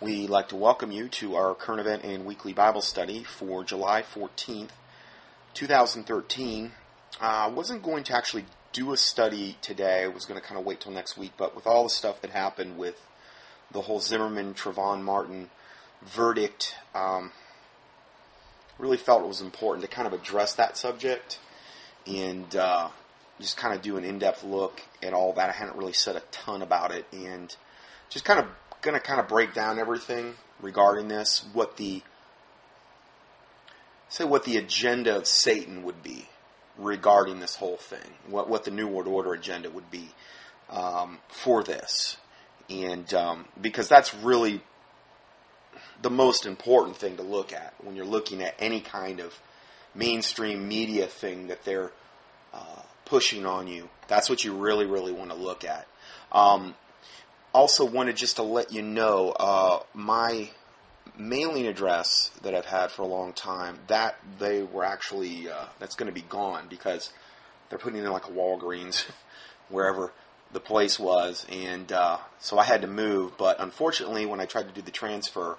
We'd like to welcome you to our current event and weekly Bible study for July 14th, 2013. I wasn't going to actually do a study today. I was going to kind of wait till next week, but with all the stuff that happened with the whole Zimmerman, Trayvon Martin verdict, really felt it was important to kind of address that subject and just kind of do an in-depth look at all that. I hadn't really said a ton about it, and just kind of going to kind of break down everything regarding this, what the agenda of Satan would be regarding this whole thing, what the New World Order agenda would be for this, and because that's really the most important thing to look at when you're looking at any kind of mainstream media thing that they're pushing on you. That's what you really, really want to look at. Also wanted just to let you know, my mailing address that I've had for a long time, that they were actually, that's going to be gone because they're putting in like a Walgreens wherever the place was, and so I had to move. But unfortunately, when I tried to do the transfer,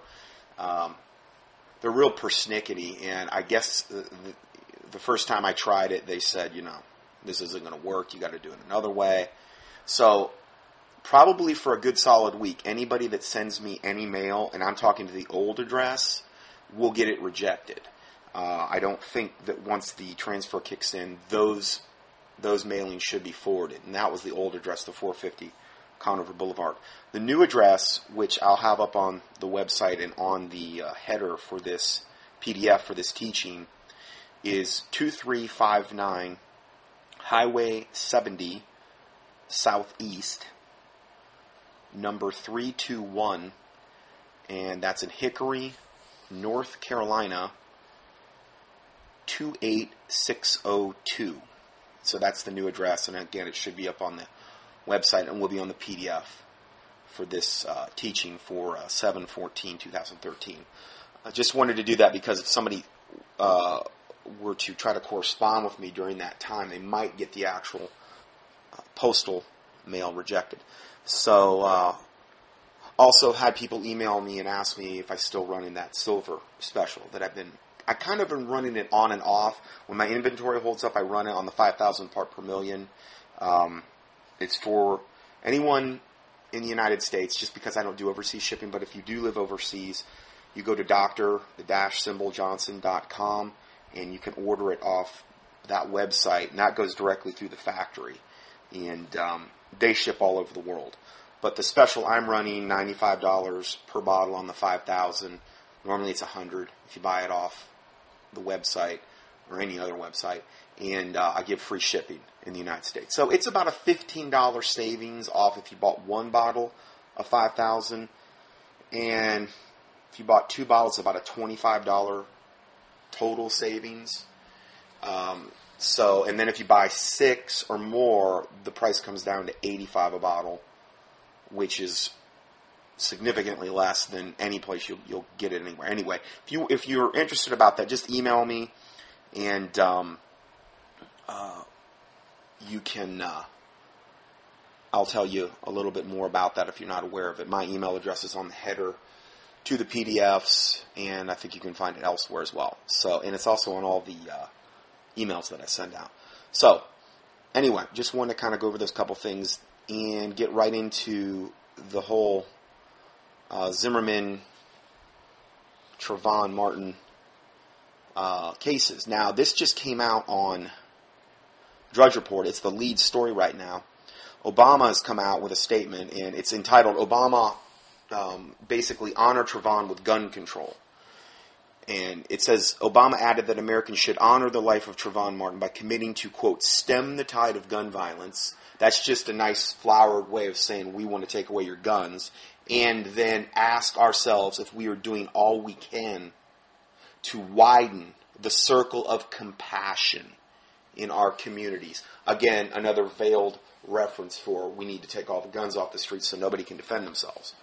they're real persnickety, and I guess the first time I tried it, they said, this isn't going to work, you got to do it another way. So probably for a good solid week, anybody that sends me any mail, and I'm talking to the old address, will get it rejected. I don't think that once the transfer kicks in, those mailings should be forwarded. And that was the old address, the 450 Conover Boulevard. The new address, which I'll have up on the website and on the header for this PDF for this teaching, is 2359 Highway 70 Southeast, number 321, and that's in Hickory, North Carolina, 28602. So that's the new address, and again, it should be up on the website and will be on the PDF for this teaching for 7/14/2013. I just wanted to do that because if somebody were to try to correspond with me during that time, they might get the actual postal mail rejected. So, also had people email me and ask me if I still running that silver special that I kind of been running it on and off. When my inventory holds up, I run it on the 5,000 part per million. It's for anyone in the United States, just because I don't do overseas shipping, but if you do live overseas, you go to dr.johnson.com and you can order it off that website, and that goes directly through the factory, and they ship all over the world. But the special I'm running, $95 per bottle on the 5,000. Normally it's $100 if you buy it off the website or any other website, and I give free shipping in the United States. So it's about a $15 savings off if you bought one bottle of 5,000, and if you bought two bottles, about a $25 total savings. And then if you buy 6 or more, the price comes down to $85 a bottle, which is significantly less than any place you'll get it anywhere. Anyway, if you're interested about that, just email me, and you can. I'll tell you a little bit more about that if you're not aware of it. My email address is on the header to the PDFs, and I think you can find it elsewhere as well. So, and it's also on all the emails that I send out. So, anyway, just wanted to kind of go over those couple things and get right into the whole Zimmerman, Trayvon Martin cases. Now, this just came out on Drudge Report. It's the lead story right now. Obama has come out with a statement, and it's entitled, Obama basically honor Trayvon with gun control. And it says, Obama added that Americans should honor the life of Trayvon Martin by committing to, quote, stem the tide of gun violence. That's just a nice flowered way of saying we want to take away your guns. And then ask ourselves if we are doing all we can to widen the circle of compassion in our communities. Again, another veiled reference for we need to take all the guns off the streets so nobody can defend themselves.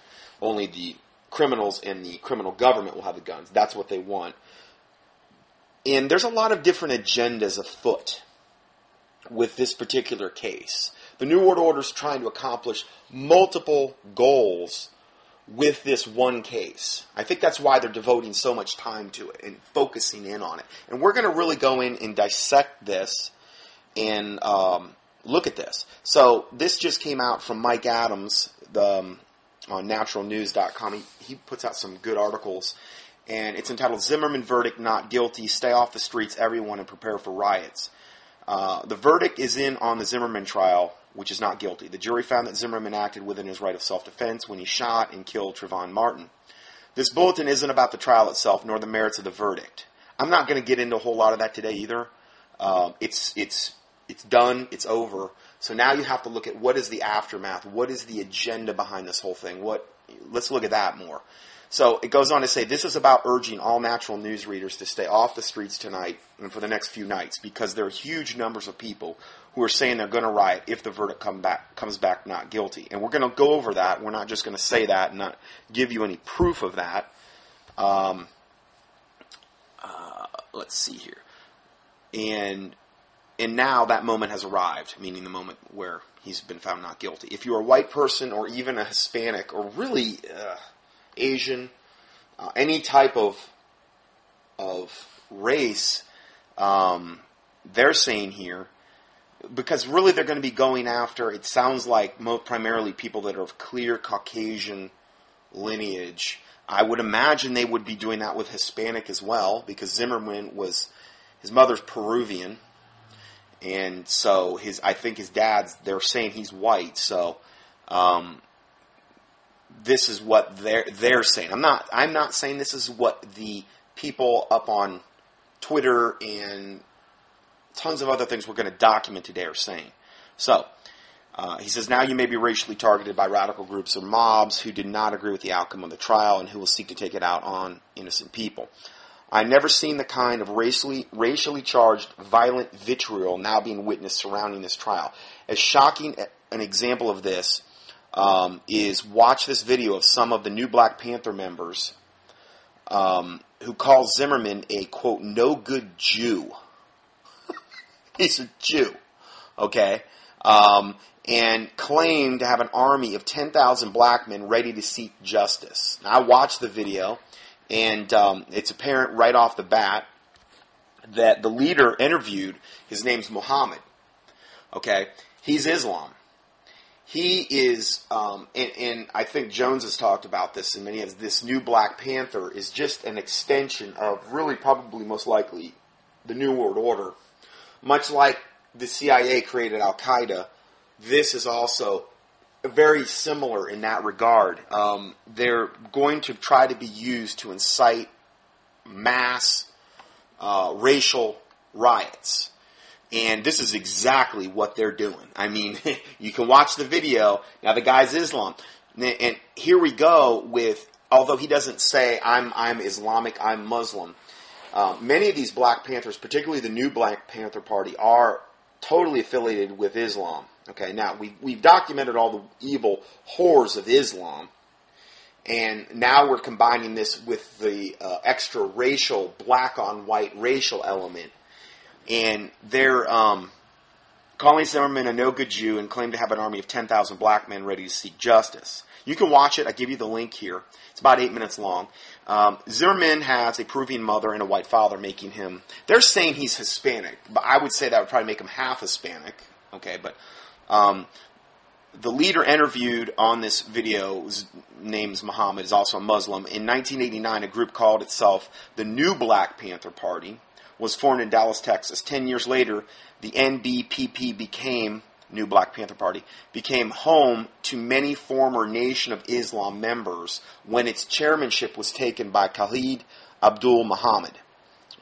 Only the criminals and the criminal government will have the guns. That's what they want. And there's a lot of different agendas afoot with this particular case. The New World Order is trying to accomplish multiple goals with this one case. I think that's why they're devoting so much time to it and focusing in on it. And we're going to really go in and dissect this and look at this. So this just came out from Mike Adams on naturalnews.com. He puts out some good articles, and it's entitled Zimmerman Verdict Not Guilty, Stay Off the Streets, Everyone, and Prepare for Riots. The verdict is in on the Zimmerman trial, which is not guilty. The jury found that Zimmerman acted within his right of self-defense when he shot and killed Trayvon Martin. This bulletin isn't about the trial itself, nor the merits of the verdict. I'm not going to get into a whole lot of that today either. It's done. It's over. So now you have to look at what is the aftermath. What is the agenda behind this whole thing? Let's look at that more. So it goes on to say, this is about urging all natural news readers to stay off the streets tonight and for the next few nights, because there are huge numbers of people who are saying they're going to riot if the verdict comes back not guilty. And we're going to go over that. We're not just going to say that and not give you any proof of that. Let's see here. And now that moment has arrived, meaning the moment where he's been found not guilty. If you're a white person or even a Hispanic or really Asian, any type of race, they're saying here, because really they're going to be going after, it sounds like primarily people that are of clear Caucasian lineage. I would imagine they would be doing that with Hispanic as well, because Zimmerman his mother's Peruvian, and so I think his dad's, they're saying he's white, so this is what they're saying. I'm not saying this is what the people up on Twitter and tons of other things we're going to document today are saying. So, he says, now you may be racially targeted by radical groups or mobs who did not agree with the outcome of the trial and who will seek to take it out on innocent people. I've never seen the kind of racially charged, violent vitriol now being witnessed surrounding this trial. As shocking an example of this is, watch this video of some of the new Black Panther members who call Zimmerman a, quote, no good Jew. He's a Jew, okay? And claim to have an army of 10,000 black men ready to seek justice. Now, I watched the video, and it's apparent right off the bat that the leader interviewed, his name's Muhammad, okay? He's Islam. He is, and I think Jones has talked about this, and many of this new Black Panther is just an extension of really probably most likely the New World Order. Much like the CIA created Al-Qaeda, this is also very similar in that regard. They're going to try to be used to incite mass racial riots. And this is exactly what they're doing. I mean, you can watch the video. Now, the guy's Islam. And here we go with, although he doesn't say, I'm Islamic, I'm Muslim. Many of these Black Panthers, particularly the new Black Panther Party, are totally affiliated with Islam. Okay, now we've documented all the evil horrors of Islam, and now we're combining this with the extra racial, black on white racial element, and they're calling Zimmerman a no-good Jew and claim to have an army of 10,000 black men ready to seek justice. You can watch it. I give you the link here. It's about 8 minutes long. Zimmerman has a Peruvian mother and a white father, making him, they're saying he's Hispanic, but I would say that would probably make him half Hispanic. Okay, but the leader interviewed on this video, his name's Muhammad, is also a Muslim. In 1989, a group called itself the New Black Panther Party was formed in Dallas, Texas. 10 years later, the NBPP became, New Black Panther Party, became home to many former Nation of Islam members when its chairmanship was taken by Khalid Abdul Muhammad.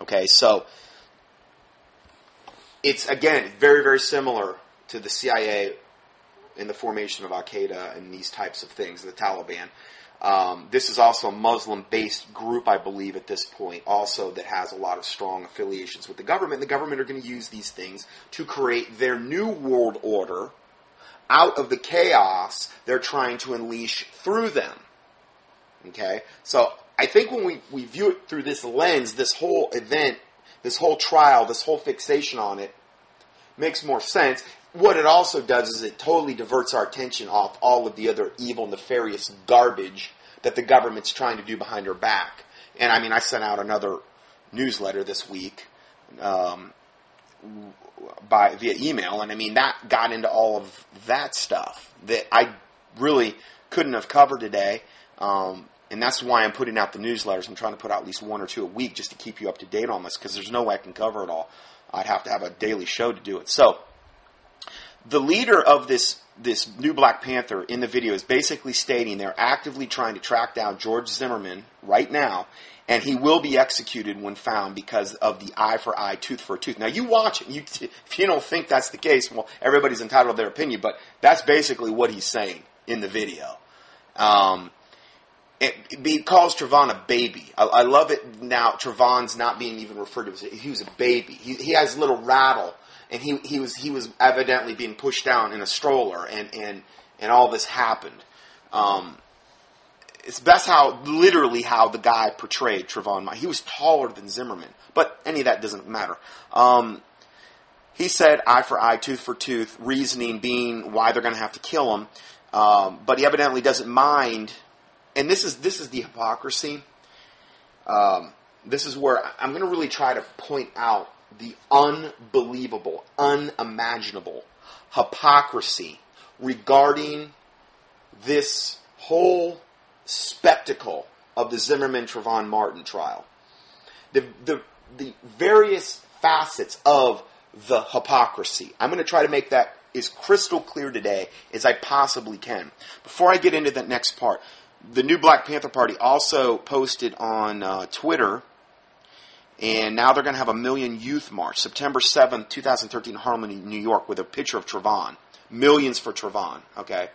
Okay, so it's, again, very, very similar to the CIA in the formation of Al-Qaeda and these types of things, the Taliban. This is also a Muslim-based group, I believe, at this point, also that has a lot of strong affiliations with the government. The government are going to use these things to create their new world order out of the chaos they're trying to unleash through them. Okay? So I think when we view it through this lens, this whole event, this whole trial, this whole fixation on it makes more sense. What it also does is it totally diverts our attention off all of the other evil, nefarious garbage that the government's trying to do behind her back. And I mean, I sent out another newsletter this week via email, and I mean, that got into all of that stuff that I really couldn't have covered today. And that's why I'm putting out the newsletters. I'm trying to put out at least 1 or 2 a week just to keep you up to date on this, because there's no way I can cover it all. I'd have to have a daily show to do it. So, the leader of this new Black Panther in the video is basically stating they're actively trying to track down George Zimmerman right now, and he will be executed when found because of the eye for eye, tooth for tooth. Now, you watch it. If you don't think that's the case, well, everybody's entitled to their opinion, but that's basically what he's saying in the video. He calls Trayvon a baby. I love it now. Trayvon's not being even referred to as he was a baby. He has a little rattle, and he was evidently being pushed down in a stroller, and all this happened. That's literally how the guy portrayed Trayvon. He was taller than Zimmerman, but any of that doesn't matter. He said eye for eye, tooth for tooth, reasoning being why they're going to have to kill him, but he evidently doesn't mind. And this is the hypocrisy. This is where I'm going to really try to point out the unbelievable, unimaginable hypocrisy regarding this whole spectacle of the Zimmerman-Trayvon Martin trial. The various facets of the hypocrisy. I'm going to try to make that as crystal clear today as I possibly can. Before I get into the next part, the new Black Panther Party also posted on Twitter, and now they're going to have a Million Youth March, September 7th, 2013, Harlem, New York, with a picture of Trayvon. Millions for Trayvon, okay?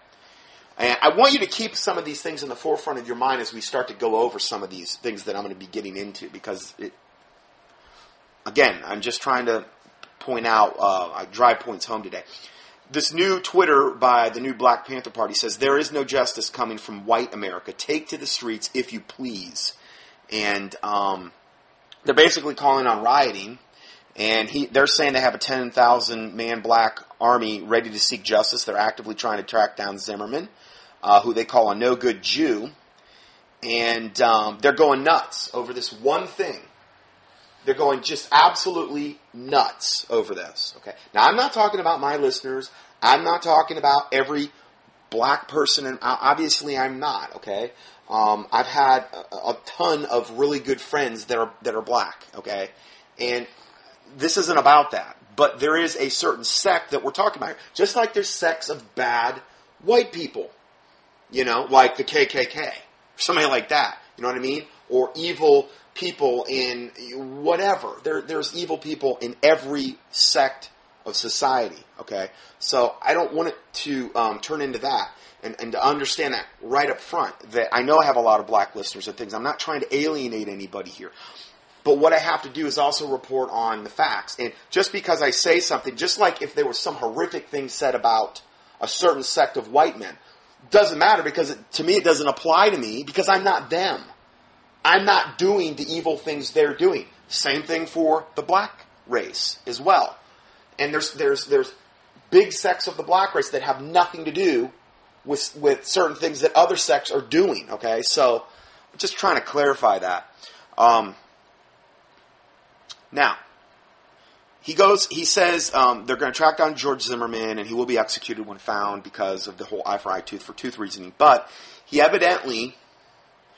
And I want you to keep some of these things in the forefront of your mind as we start to go over some of these things that I'm going to be getting into, because, again, I'm just trying to point out, drive points home today. This new Twitter by the new Black Panther Party says, there is no justice coming from white America. Take to the streets if you please. And they're basically calling on rioting. And they're saying they have a 10,000-man black army ready to seek justice. They're actively trying to track down Zimmerman, who they call a no-good Jew. And they're going nuts over this one thing. They're going just absolutely nuts over this. Okay. Now, I'm not talking about my listeners. I'm not talking about every black person, and obviously I'm not. Okay. I've had a ton of really good friends that are black. Okay, and this isn't about that. But there is a certain sect that we're talking about here. Just like there's sects of bad white people, like the KKK, something like that. You know what I mean? Or evil people in whatever. There's evil people in every sect of society, okay? So I don't want it to turn into that, and to understand that right up front, that I know I have a lot of black listeners and things. I'm not trying to alienate anybody here. But what I have to do is also report on the facts. And just because I say something, just like if there was some horrific thing said about a certain sect of white men, doesn't matter, because to me it doesn't apply to me, because I'm not them. I'm not doing the evil things they're doing. Same thing for the black race as well. And there's big sects of the black race that have nothing to do with certain things that other sects are doing. Okay, so I'm just trying to clarify that. Now, he says they're going to track down George Zimmerman, and he will be executed when found because of the whole eye for eye, tooth for tooth reasoning. But he evidently,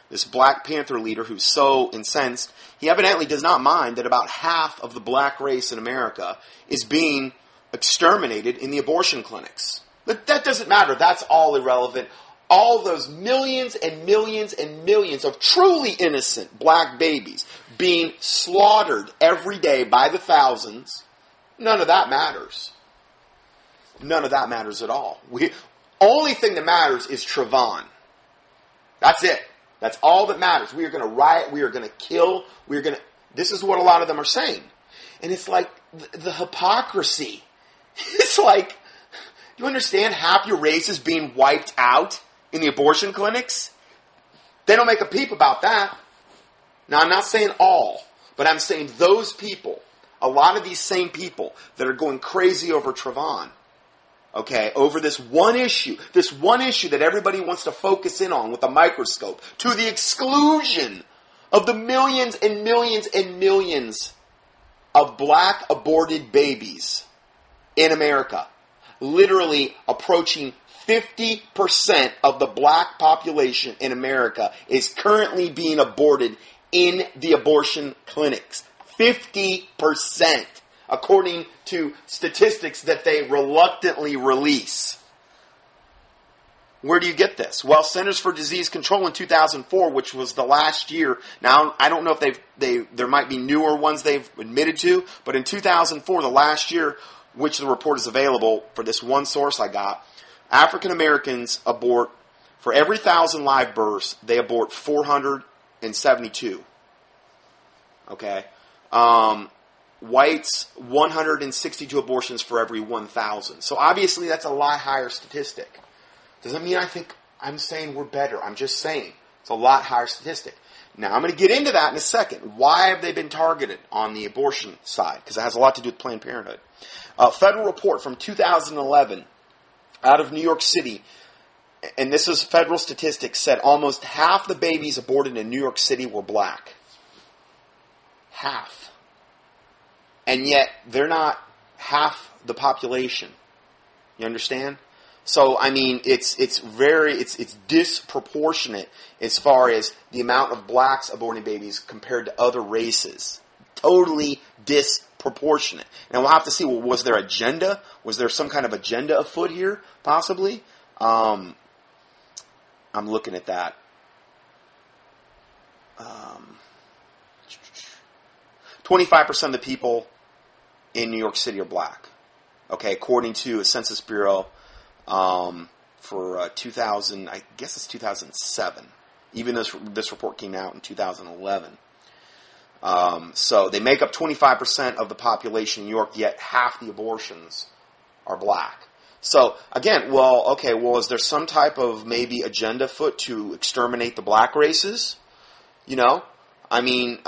this Black Panther leader who's so incensed, he evidently does not mind that about half of the black race in America is being exterminated in the abortion clinics. But that doesn't matter. That's all irrelevant. All those millions and millions and millions of truly innocent black babies being slaughtered every day by the thousands, none of that matters. None of that matters at all. Only thing that matters is Trayvon. That's it. That's all that matters. We are going to riot. We are going to kill. This is what a lot of them are saying. And it's like the hypocrisy. It's like, you understand half your race is being wiped out in the abortion clinics? They don't make a peep about that. Now, I'm not saying all, but I'm saying those people, a lot of these same people that are going crazy over Trayvon, Okay, over this one issue that everybody wants to focus in on with a microscope, to the exclusion of the millions and millions and millions of black aborted babies in America. Literally approaching 50% of the black population in America is currently being aborted in the abortion clinics. 50%. According to statistics that they reluctantly release. Where do you get this? Well, Centers for Disease Control in 2004, which was the last year. Now, I don't know if there might be newer ones they've admitted to, but in 2004, the last year, which the report is available for this one source I got, African Americans abort, for every 1,000 live births, they abort 472. Okay? Whites, 162 abortions for every 1,000. So obviously that's a lot higher statistic. Doesn't mean I'm saying we're better. I'm just saying it's a lot higher statistic. Now I'm going to get into that in a second. Why have they been targeted on the abortion side? Because it has a lot to do with Planned Parenthood. A federal report from 2011 out of New York City, and this is federal statistics, said almost half the babies aborted in New York City were black. Half. And yet, they're not half the population. You understand? So, I mean, it's disproportionate as far as the amount of blacks aborting babies compared to other races. Totally disproportionate. And we'll have to see, well, was there agenda? Was there some kind of agenda afoot here, possibly? I'm looking at that. 25% of the people in New York City are black. Okay, according to a Census Bureau for 2000, I guess it's 2007. Even though this report came out in 2011. So they make up 25% of the population in New York, yet half the abortions are black. So again, is there some type of maybe agenda afoot to exterminate the black races? You know, I mean,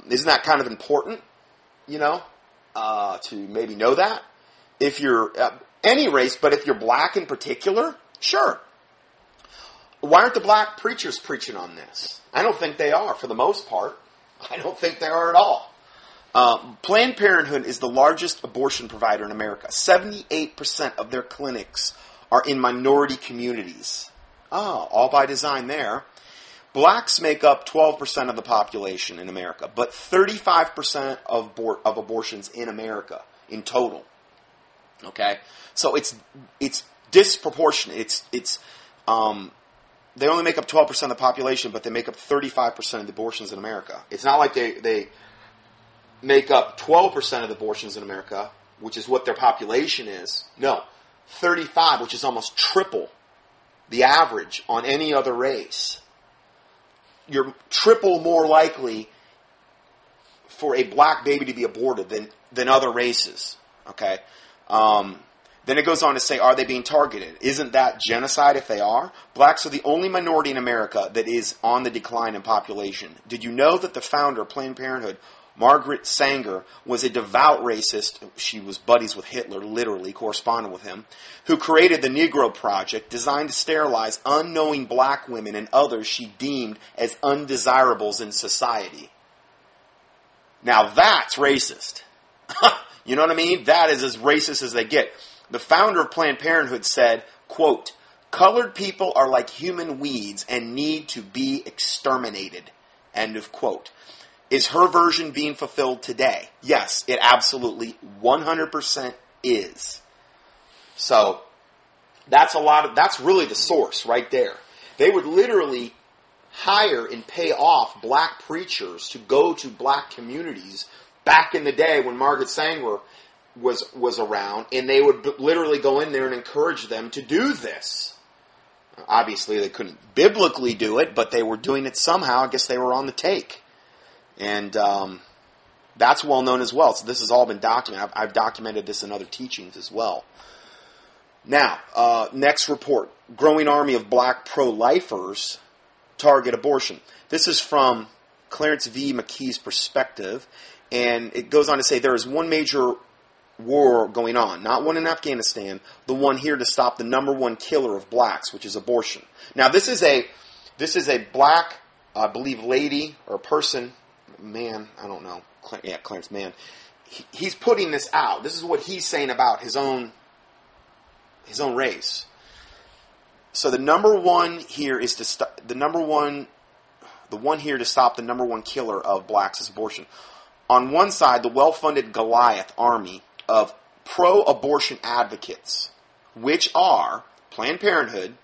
isn't that kind of important? You know, to maybe know that. If you're any race, but if you're black in particular, sure. Why aren't the black preachers preaching on this? I don't think they are, for the most part. I don't think they are at all. Planned Parenthood is the largest abortion provider in America. 78% of their clinics are in minority communities. Oh, all by design there. Blacks make up 12% of the population in America, but 35% of abortions in America in total. Okay, so it's disproportionate. They only make up 12% of the population, but they make up 35% of the abortions in America. It's not like they make up 12% of the abortions in America, which is what their population is. No, 35, which is almost triple the average on any other race. You're triple more likely for a black baby to be aborted than other races. Okay. Then it goes on to say, are they being targeted? Isn't that genocide if they are? Blacks are the only minority in America that is on the decline in population. Did you know that the founder of Planned Parenthood, Margaret Sanger, was a devout racist? She was buddies with Hitler, literally, corresponded with him, who created the Negro Project, designed to sterilize unknowing black women and others she deemed as undesirables in society. Now that's racist. You know what I mean? That is as racist as they get. The founder of Planned Parenthood said, quote, "Colored people are like human weeds and need to be exterminated." End of quote. Is her version being fulfilled today? Yes, it absolutely 100% is. So, that's really the source right there. They would literally hire and pay off black preachers to go to black communities back in the day when Margaret Sanger was around, and they would literally go in there and encourage them to do this. Obviously, they couldn't biblically do it, but they were doing it somehow. I guess they were on the take. And that's well known as well. So this has all been documented. I've documented this in other teachings as well. Now, next report. Growing army of black pro-lifers target abortion. This is from Clarence V. McKee's perspective. And it goes on to say there is one major war going on. Not one in Afghanistan. The one here to stop the number one killer of blacks, which is abortion. Now, this is a black, I believe, lady or person, man, I don't know. Yeah, Clarence Mann. He's putting this out. This is what he's saying about his own race. So the number one here is to stop the one here to stop the number one killer of blacks is abortion. On one side, the well-funded Goliath army of pro-abortion advocates, which are Planned Parenthood,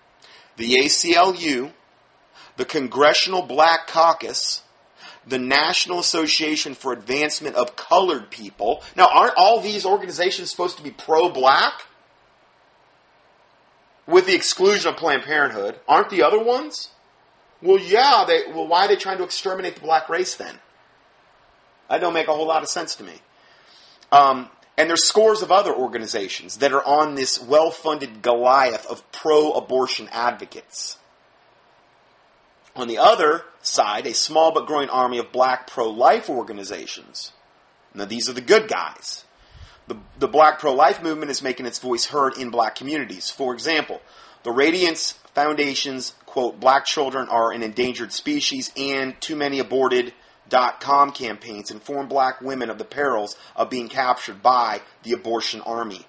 the ACLU, the Congressional Black Caucus, the National Association for Advancement of Colored People. Now, aren't all these organizations supposed to be pro-black? With the exclusion of Planned Parenthood. Aren't the other ones? Well, yeah. Why are they trying to exterminate the black race then? That don't make a whole lot of sense to me. And there's scores of other organizations that are on this well-funded Goliath of pro-abortion advocates. On the other side, a small but growing army of black pro-life organizations. Now, these are the good guys. The black pro-life movement is making its voice heard in black communities. For example, the Radiance Foundation's, quote, Black Children Are an Endangered Species and Too Many Aborted.com campaigns inform black women of the perils of being captured by the abortion army.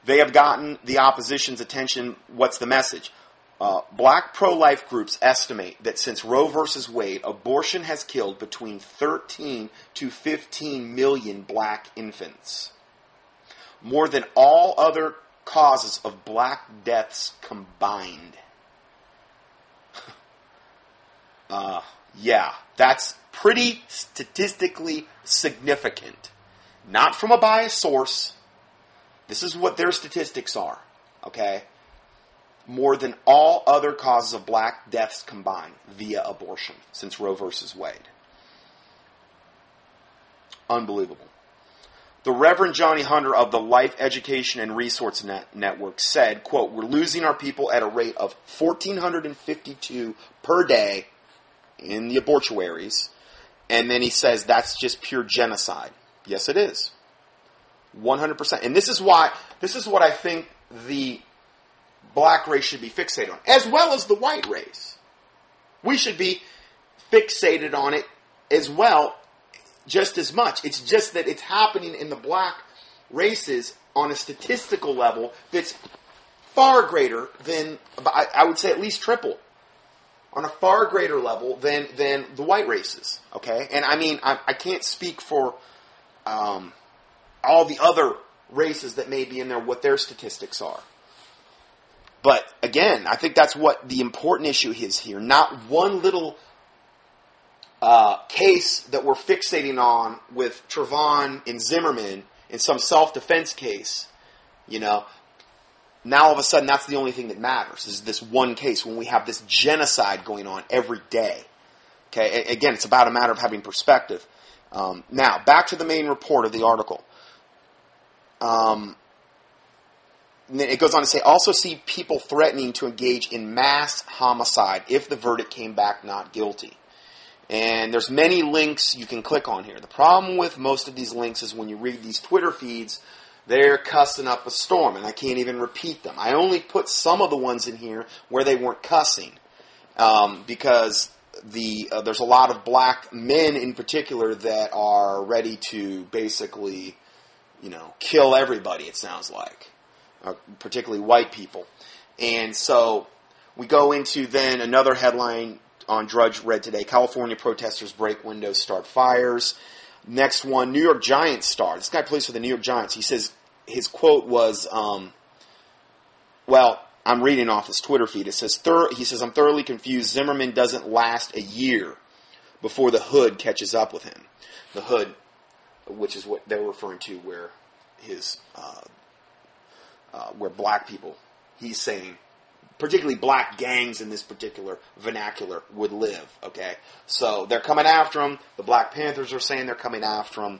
They have gotten the opposition's attention. What's the message? Black pro-life groups estimate that since Roe v. Wade, abortion has killed between 13 to 15 million black infants. More than all other causes of black deaths combined. Yeah, that's pretty statistically significant. Not from a biased source. This is what their statistics are. Okay? More than all other causes of black deaths combined via abortion since Roe v. Wade. Unbelievable. The Reverend Johnny Hunter of the Life Education and Resource Network said, quote, we're losing our people at a rate of 1,452 per day in the abortuaries. And then he says that's just pure genocide. Yes, it is. 100%. And this is what I think the black race should be fixated on, as well as the white race. We should be fixated on it as well, just as much. It's just that it's happening in the black races on a statistical level that's far greater than, I would say at least triple, on a far greater level than the white races. Okay? And I mean, I can't speak for all the other races that may be in there, what their statistics are. But again, I think that's what the important issue is here. Not one little case that we're fixating on with Trayvon and Zimmerman in some self-defense case. You know, now all of a sudden that's the only thing that matters, is this one case when we have this genocide going on every day. Okay, again, it's about a matter of having perspective. Now, back to the main report of the article. It goes on to say, also see people threatening to engage in mass homicide if the verdict came back not guilty. And there's many links you can click on here. The problem with most of these links is when you read these Twitter feeds, they're cussing up a storm, and I can't even repeat them. I only put some of the ones in here where they weren't cussing, because there's a lot of black men in particular that are ready to basically, kill everybody, it sounds like. Particularly white people. And so we go into then another headline on Drudge read today. California protesters break windows, start fires. Next one, New York Giants star. This guy plays for the New York Giants. He says, his quote was, I'm reading off his Twitter feed. It says, he says, I'm thoroughly confused. Zimmerman doesn't last a year before the hood catches up with him. The hood, which is what they're referring to, where his... where black people, he's saying, particularly black gangs in this particular vernacular, would live, okay? So they're coming after him. The Black Panthers are saying they're coming after him.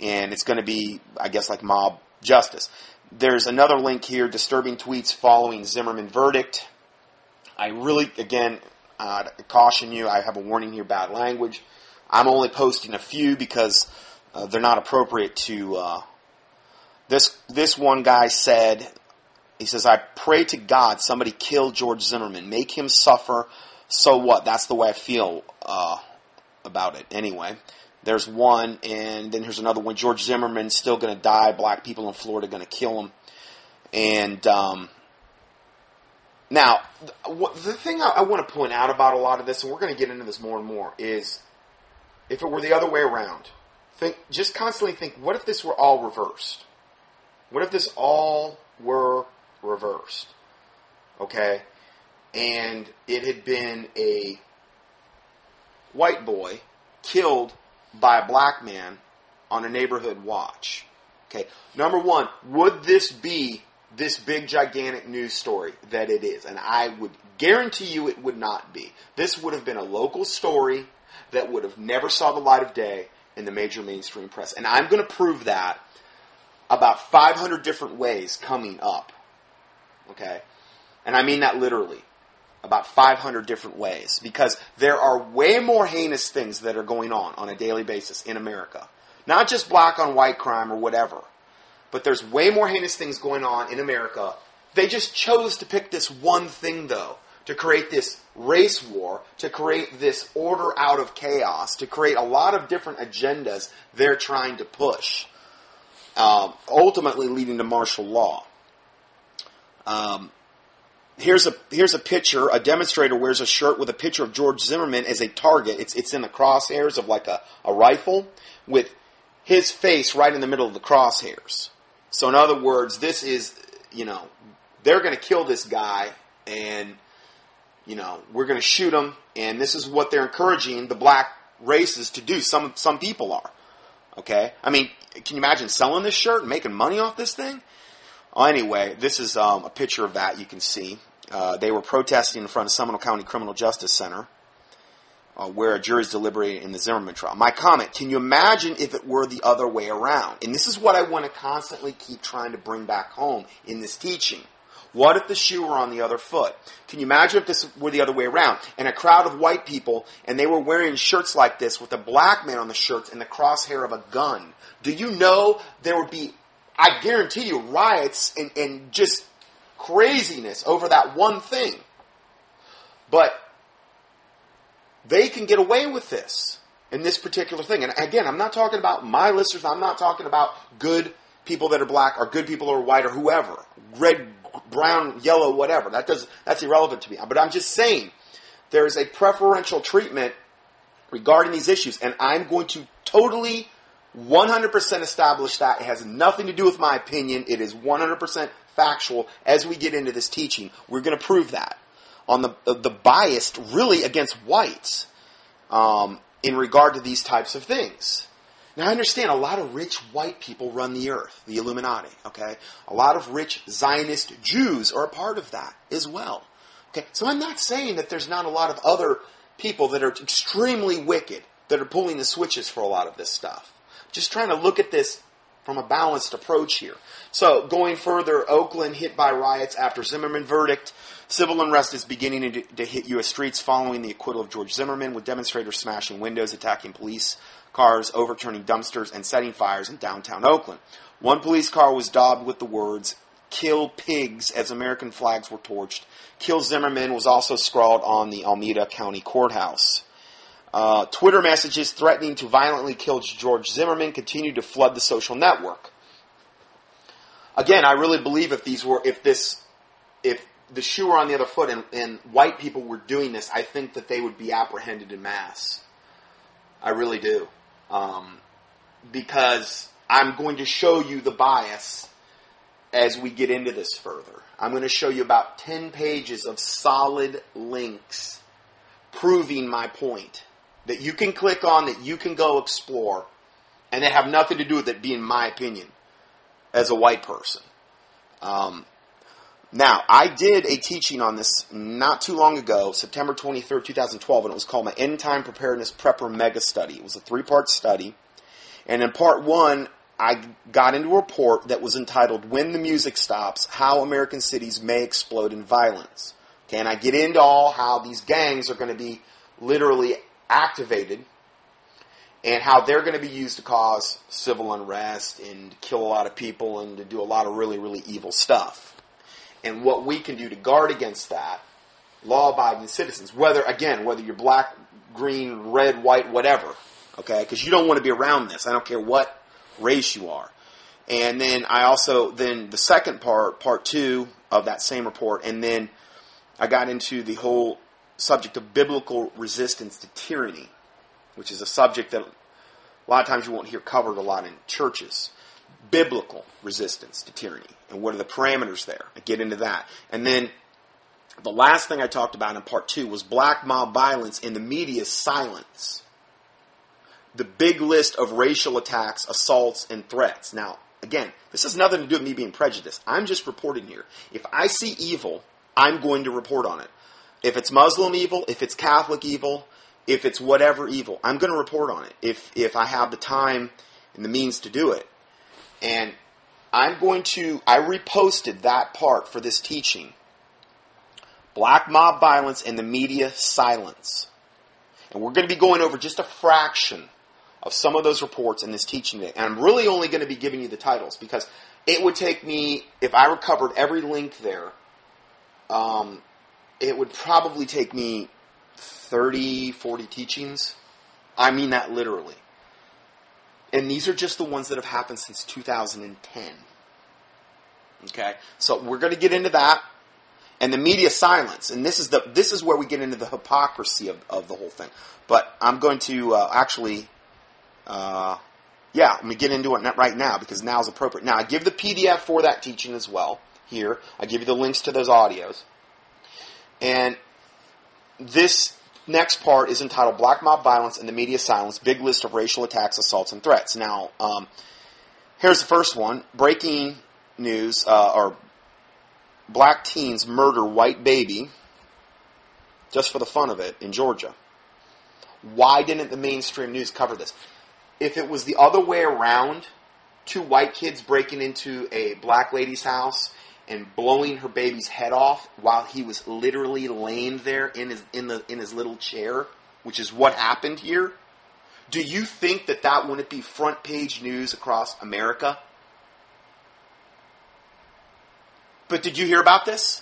And it's going to be, I guess, like mob justice. There's another link here, disturbing tweets following Zimmerman verdict. I really, again, caution you, I have a warning here, bad language. I'm only posting a few because they're not appropriate to This one guy said, he says, I pray to God somebody kill George Zimmerman. Make him suffer. So what? That's the way I feel about it. Anyway, there's one, and then here's another one. George Zimmerman's still going to die. Black people in Florida are going to kill him. And now, the thing I want to point out about a lot of this, and we're going to get into this more and more, is if it were the other way around, just constantly think, what if this were all reversed? What if this all were reversed? Okay? And it had been a white boy killed by a black man on a neighborhood watch. Okay? Number one, would this be this big, gigantic news story that it is? And I would guarantee you it would not be. This would have been a local story that would have never saw the light of day in the major mainstream press. And I'm going to prove that about 500 different ways coming up. Okay? And I mean that literally. About 500 different ways. Because there are way more heinous things that are going on a daily basis in America. Not just black on white crime or whatever. But there's way more heinous things going on in America. They just chose to pick this one thing, though. To create this race war. To create this order out of chaos. To create a lot of different agendas they're trying to push. Ultimately leading to martial law. Here's a picture. A demonstrator wears a shirt with a picture of George Zimmerman as a target. It's in the crosshairs of like a rifle with his face right in the middle of the crosshairs. So in other words, this is, they're going to kill this guy and, we're going to shoot him. And this is what they're encouraging the black races to do. Some people are. Okay? I mean, can you imagine selling this shirt and making money off this thing? Anyway, this is a picture of that you can see. They were protesting in front of Seminole County Criminal Justice Center where a jury's deliberating in the Zimmerman trial. My comment, can you imagine if it were the other way around? And this is what I want to constantly keep trying to bring back home in this teaching. What if the shoe were on the other foot? Can you imagine if this were the other way around? And a crowd of white people, and they were wearing shirts like this with a black man on the shirts and the crosshair of a gun. Do you know there would be, I guarantee you, riots and just craziness over that one thing. But they can get away with this in this particular thing. And again, I'm not talking about my listeners. I'm not talking about good people that are black or good people that are white or whoever. Red, brown, yellow, whatever. That's irrelevant to me. But I'm just saying there is a preferential treatment regarding these issues. And I'm going to totally 100% establish that. It has nothing to do with my opinion. It is 100% factual. As we get into this teaching, we're going to prove that. On the bias really against whites in regard to these types of things. Now I understand a lot of rich white people run the earth, the Illuminati, okay? A lot of rich Zionist Jews are a part of that as well. Okay, so I'm not saying that there's not a lot of other people that are extremely wicked that are pulling the switches for a lot of this stuff. Just trying to look at this from a balanced approach here. So, going further, Oakland hit by riots after Zimmerman verdict. Civil unrest is beginning to hit U.S. streets following the acquittal of George Zimmerman, with demonstrators smashing windows, attacking police cars, overturning dumpsters, and setting fires in downtown Oakland. One police car was daubed with the words, "Kill pigs," as American flags were torched. "Kill Zimmerman" was also scrawled on the Alameda County Courthouse. Twitter messages threatening to violently kill George Zimmerman continued to flood the social network. Again, I really believe if the shoe were on the other foot and white people were doing this, I think that they would be apprehended en masse. I really do. Because I'm going to show you the bias as we get into this further. I'm going to show you about 10 pages of solid links proving my point. That you can click on, that you can go explore, and they have nothing to do with it being my opinion as a white person. Now, I did a teaching on this not too long ago, September 23rd, 2012, and it was called my End Time Preparedness Prepper Mega Study. It was a 3-part study, and in part 1, I got into a report that was entitled, "When the Music Stops, How American Cities May Explode in Violence." Okay, and I get into all how these gangs are going to be literally activated and how they're going to be used to cause civil unrest and kill a lot of people and to do a lot of really, really evil stuff. And what we can do to guard against that, law-abiding citizens, whether you're black, green, red, white, whatever, okay? Because you don't want to be around this. I don't care what race you are. And then then the second part 2 of that same report, and then I got into the whole subject of biblical resistance to tyranny, which is a subject that a lot of times you won't hear covered a lot in churches. Biblical resistance to tyranny, and what are the parameters there? I get into that. And then the last thing I talked about in part 2 was black mob violence and the media's silence. The big list of racial attacks, assaults, and threats. Now, again, this has nothing to do with me being prejudiced. I'm just reporting here. If I see evil, I'm going to report on it. If it's Muslim evil, if it's Catholic evil, if it's whatever evil, I'm going to report on it if I have the time and the means to do it. And I reposted that part for this teaching. Black mob violence and the media silence. And we're going to be going over just a fraction of some of those reports in this teaching today. And I'm really only going to be giving you the titles because it would take me, if I recovered every link there, it would probably take me 30, 40 teachings. I mean that literally. And these are just the ones that have happened since 2010. Okay? So we're going to get into that. And the media silence. And this is where we get into the hypocrisy of the whole thing. But I'm going to I'm going to get into it right now because now is appropriate. Now, I give the PDF for that teaching as well here. I give you the links to those audios. And this next part is entitled Black Mob Violence and the Media Silence, Big List of Racial Attacks, Assaults, and Threats. Now, here's the first one. Breaking news, or black teens murder white baby, just for the fun of it, in Georgia. Why didn't the mainstream news cover this? If it was the other way around, 2 white kids breaking into a black lady's house and blowing her baby's head off while he was literally laying there in his little chair, which is what happened here, do you think that wouldn't be front page news across America? But did you hear about this?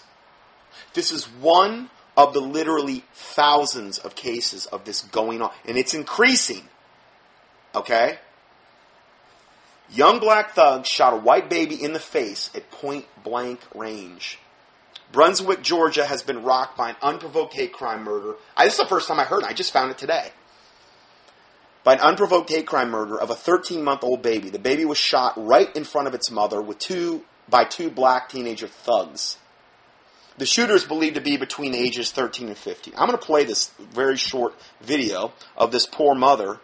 This is one of the literally thousands of cases of this going on. And it's increasing. Okay? Young black thugs shot a white baby in the face at point blank range. Brunswick, Georgia has been rocked by an unprovoked hate crime murder. This is the first time I heard it. I just found it today. By an unprovoked hate crime murder of a 13-month-old baby. The baby was shot right in front of its mother by two black teenager thugs. The shooter is believed to be between ages 13 and 15. I'm going to play this very short video of this poor mother.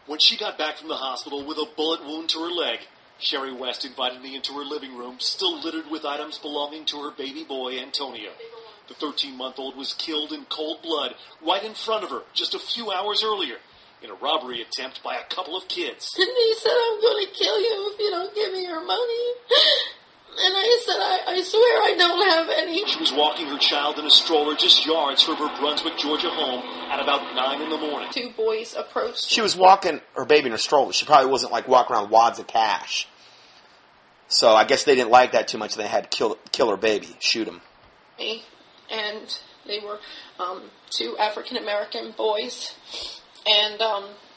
When she got back from the hospital with a bullet wound to her leg, Sherry West invited me into her living room, still littered with items belonging to her baby boy, Antonio. The 13-month-old was killed in cold blood right in front of her just a few hours earlier in a robbery attempt by a couple of kids. And he said, I'm going to kill you if you don't give me your money. And I said, I swear I don't have any. She was walking her child in a stroller just yards from her Brunswick, Georgia home at about 9 in the morning. 2 boys approached. She was walking her baby in a stroller. She probably wasn't like walking around with wads of cash. So I guess they didn't like that too much. They had to kill her baby, shoot him. And they were 2 African-American boys. And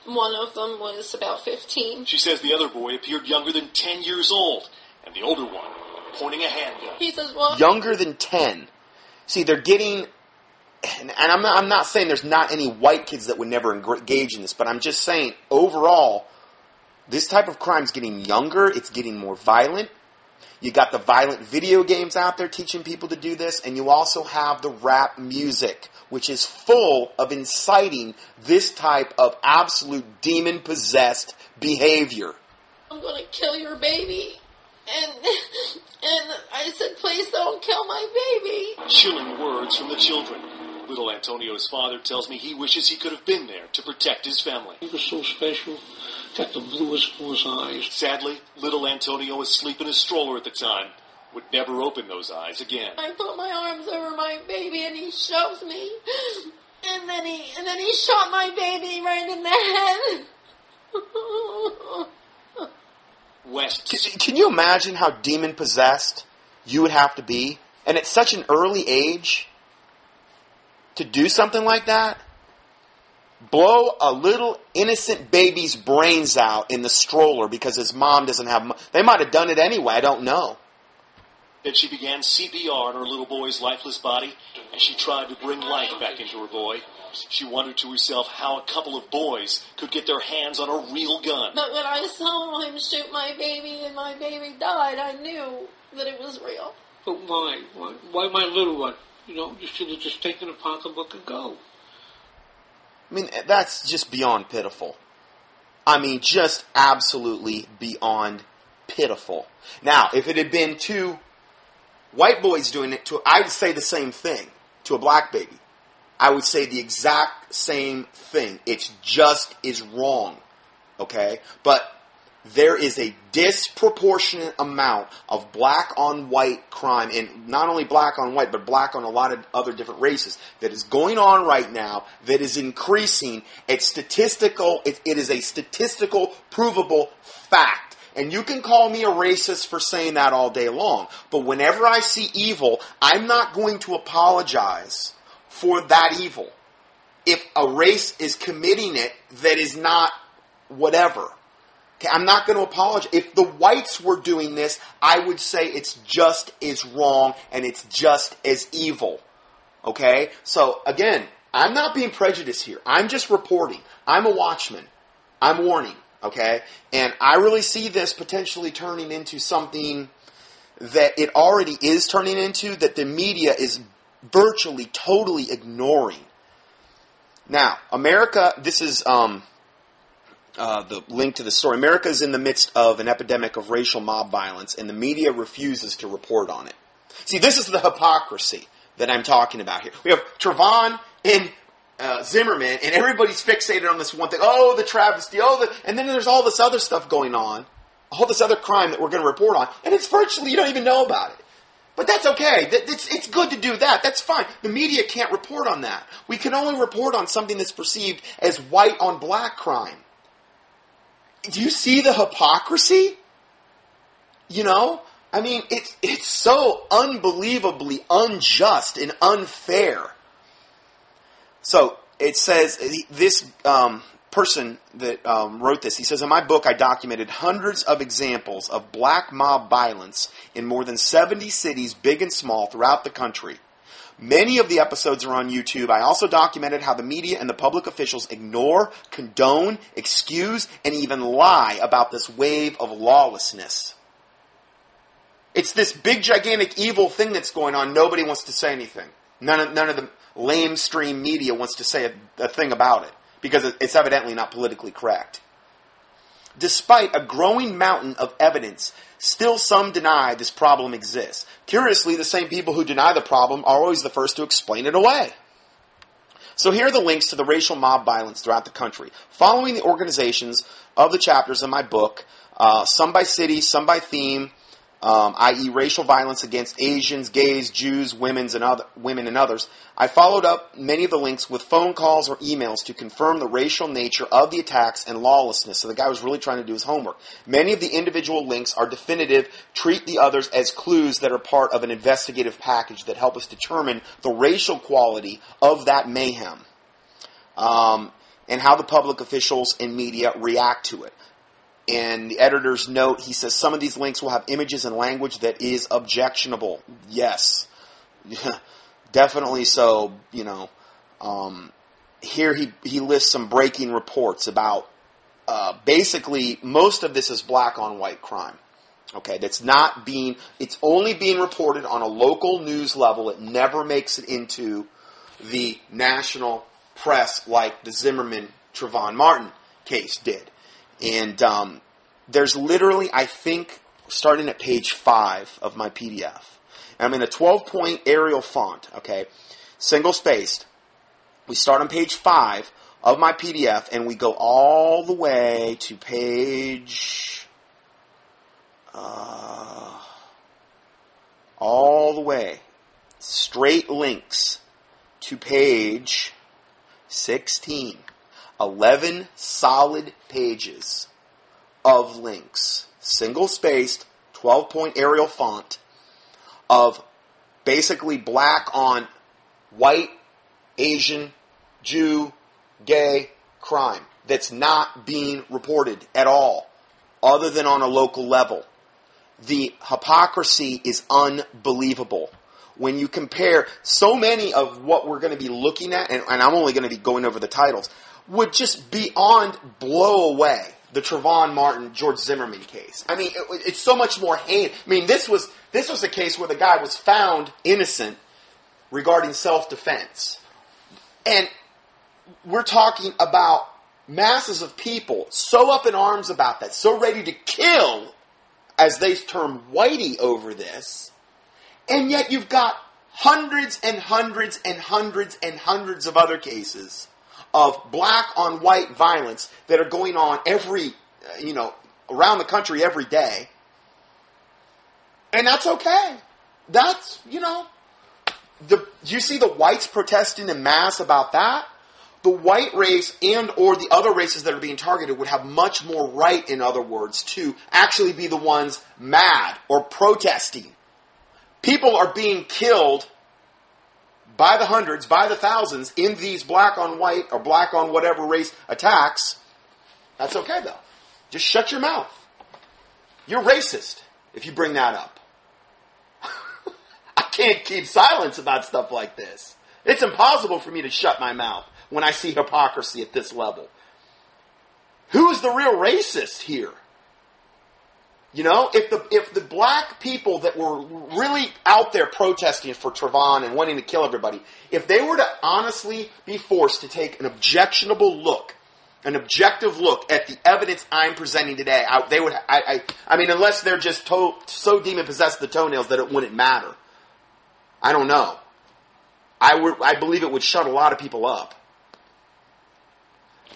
one of them was about 15. She says the other boy appeared younger than 10 years old. And the older one pointing a handgun. He says, well... Younger than 10. See, they're getting... And I'm not saying there's not any white kids that would never engage in this, but I'm just saying, overall, this type of crime is getting younger. It's getting more violent. You got the violent video games out there teaching people to do this, and you also have the rap music, which is full of inciting this type of absolute demon-possessed behavior. I'm going to kill your baby. And I said, please don't kill my baby. Chilling words from the children. Little Antonio's father tells me he wishes he could have been there to protect his family. He was so special. Got the bluest of his eyes. Sadly, little Antonio, asleep in his stroller at the time, would never open those eyes again. I put my arms over my baby and he shoves me. And then he shot my baby right in the head. West. Can you imagine how demon-possessed you would have to be? And at such an early age to do something like that? Blow a little innocent baby's brains out in the stroller because his mom doesn't have money. They might have done it anyway, I don't know. Then she began CPR on her little boy's lifeless body as she tried to bring life back into her boy. She wondered to herself how a couple of boys could get their hands on a real gun. But when I saw him shoot my baby and my baby died, I knew that it was real. But why? Why my little one? You should have just taken a pocketbook and go. I mean, that's just beyond pitiful. I mean, just absolutely beyond pitiful. Now, if it had been two white boys doing it, I would say the same thing to a black baby. I would say the exact same thing. It's just as wrong. Okay? But there is a disproportionate amount of black on white crime, and not only black on white, but black on a lot of other different races, that is going on right now, that is increasing. It's statistical. It is a statistical, provable fact. And you can call me a racist for saying that all day long. But whenever I see evil, I'm not going to apologize for that evil. If a race is committing it that is not whatever. Okay, I'm not going to apologize. If the whites were doing this, I would say it's just as wrong and it's just as evil. Okay? So, again, I'm not being prejudiced here. I'm just reporting. I'm a watchman. I'm warning. Okay? And I really see this potentially turning into something that it already is turning into, that the media is virtually, totally ignoring. Now, America, this is the link to the story. America is in the midst of an epidemic of racial mob violence, and the media refuses to report on it. See, this is the hypocrisy that I'm talking about here. We have Trayvon and Zimmerman, and everybody's fixated on this one thing. Oh, the travesty. And then there's all this other stuff going on, all this other crime that we're going to report on, and it's virtually, you don't even know about it. But that's okay. It's good to do that. That's fine. The media can't report on that. We can only report on something that's perceived as white on black crime. Do you see the hypocrisy? I mean, it's so unbelievably unjust and unfair. So it says, this person that wrote this, he says, in my book I documented hundreds of examples of black mob violence in more than 70 cities, big and small, throughout the country. Many of the episodes are on YouTube. I also documented how the media and the public officials ignore, condone, excuse, and even lie about this wave of lawlessness. It's this big, gigantic, evil thing that's going on. Nobody wants to say anything. None of the lamestream media wants to say a thing about it, because it's evidently not politically correct. Despite a growing mountain of evidence, still some deny this problem exists. Curiously, the same people who deny the problem are always the first to explain it away. So here are the links to the racial mob violence throughout the country. Following the organizations of the chapters in my book, some by city, some by theme, i.e. racial violence against Asians, gays, Jews, women, and others, I followed up many of the links with phone calls or emails to confirm the racial nature of the attacks and lawlessness. So the guy was really trying to do his homework. Many of the individual links are definitive, treat the others as clues that are part of an investigative package that help us determine the racial quality of that mayhem, and how the public officials and media react to it. And the editor's note, he says, some of these links will have images and language that is objectionable. Yes. Definitely so, Here he lists some breaking reports about, basically, most of this is black on white crime. Okay, it's only being reported on a local news level. It never makes it into the national press like the Zimmerman, Trayvon Martin case did. And there's literally, I think, starting at page 5 of my PDF. And I'm in a 12-point Arial font, okay, single-spaced. We start on page 5 of my PDF, and we go all the way to page... all the way. Straight links to page 16. 11 solid pages of links, single-spaced, 12-point Arial font, of basically black on white, Asian, Jew, gay crime that's not being reported at all, other than on a local level. The hypocrisy is unbelievable. When you compare so many of what we're going to be looking at, and I'm only going to be going over the titles, would just beyond blow away the Trayvon Martin, George Zimmerman case. I mean, it's so much more heinous. I mean, this was a case where the guy was found innocent regarding self-defense. And we're talking about masses of people so up in arms about that, so ready to kill, as they term whitey, over this. And yet you've got hundreds and hundreds and hundreds and hundreds of other cases of black on white violence that are going on around the country every day. And that's okay. That's, do you see the whites protesting en masse about that? The white race and or the other races that are being targeted would have much more right, in other words, to actually be the ones mad or protesting. People are being killed by the hundreds, by the thousands, in these black on white or black on whatever race attacks. That's okay, though. Just shut your mouth. You're racist if you bring that up. I can't keep silence about stuff like this. It's impossible for me to shut my mouth when I see hypocrisy at this level. Who's the real racist here? If the black people that were really out there protesting for Trayvon and wanting to kill everybody, if they were to honestly be forced to take an objective look at the evidence I'm presenting today, they would. I mean, unless they're just so demon possessed the toenails that it wouldn't matter. I don't know. I believe it would shut a lot of people up.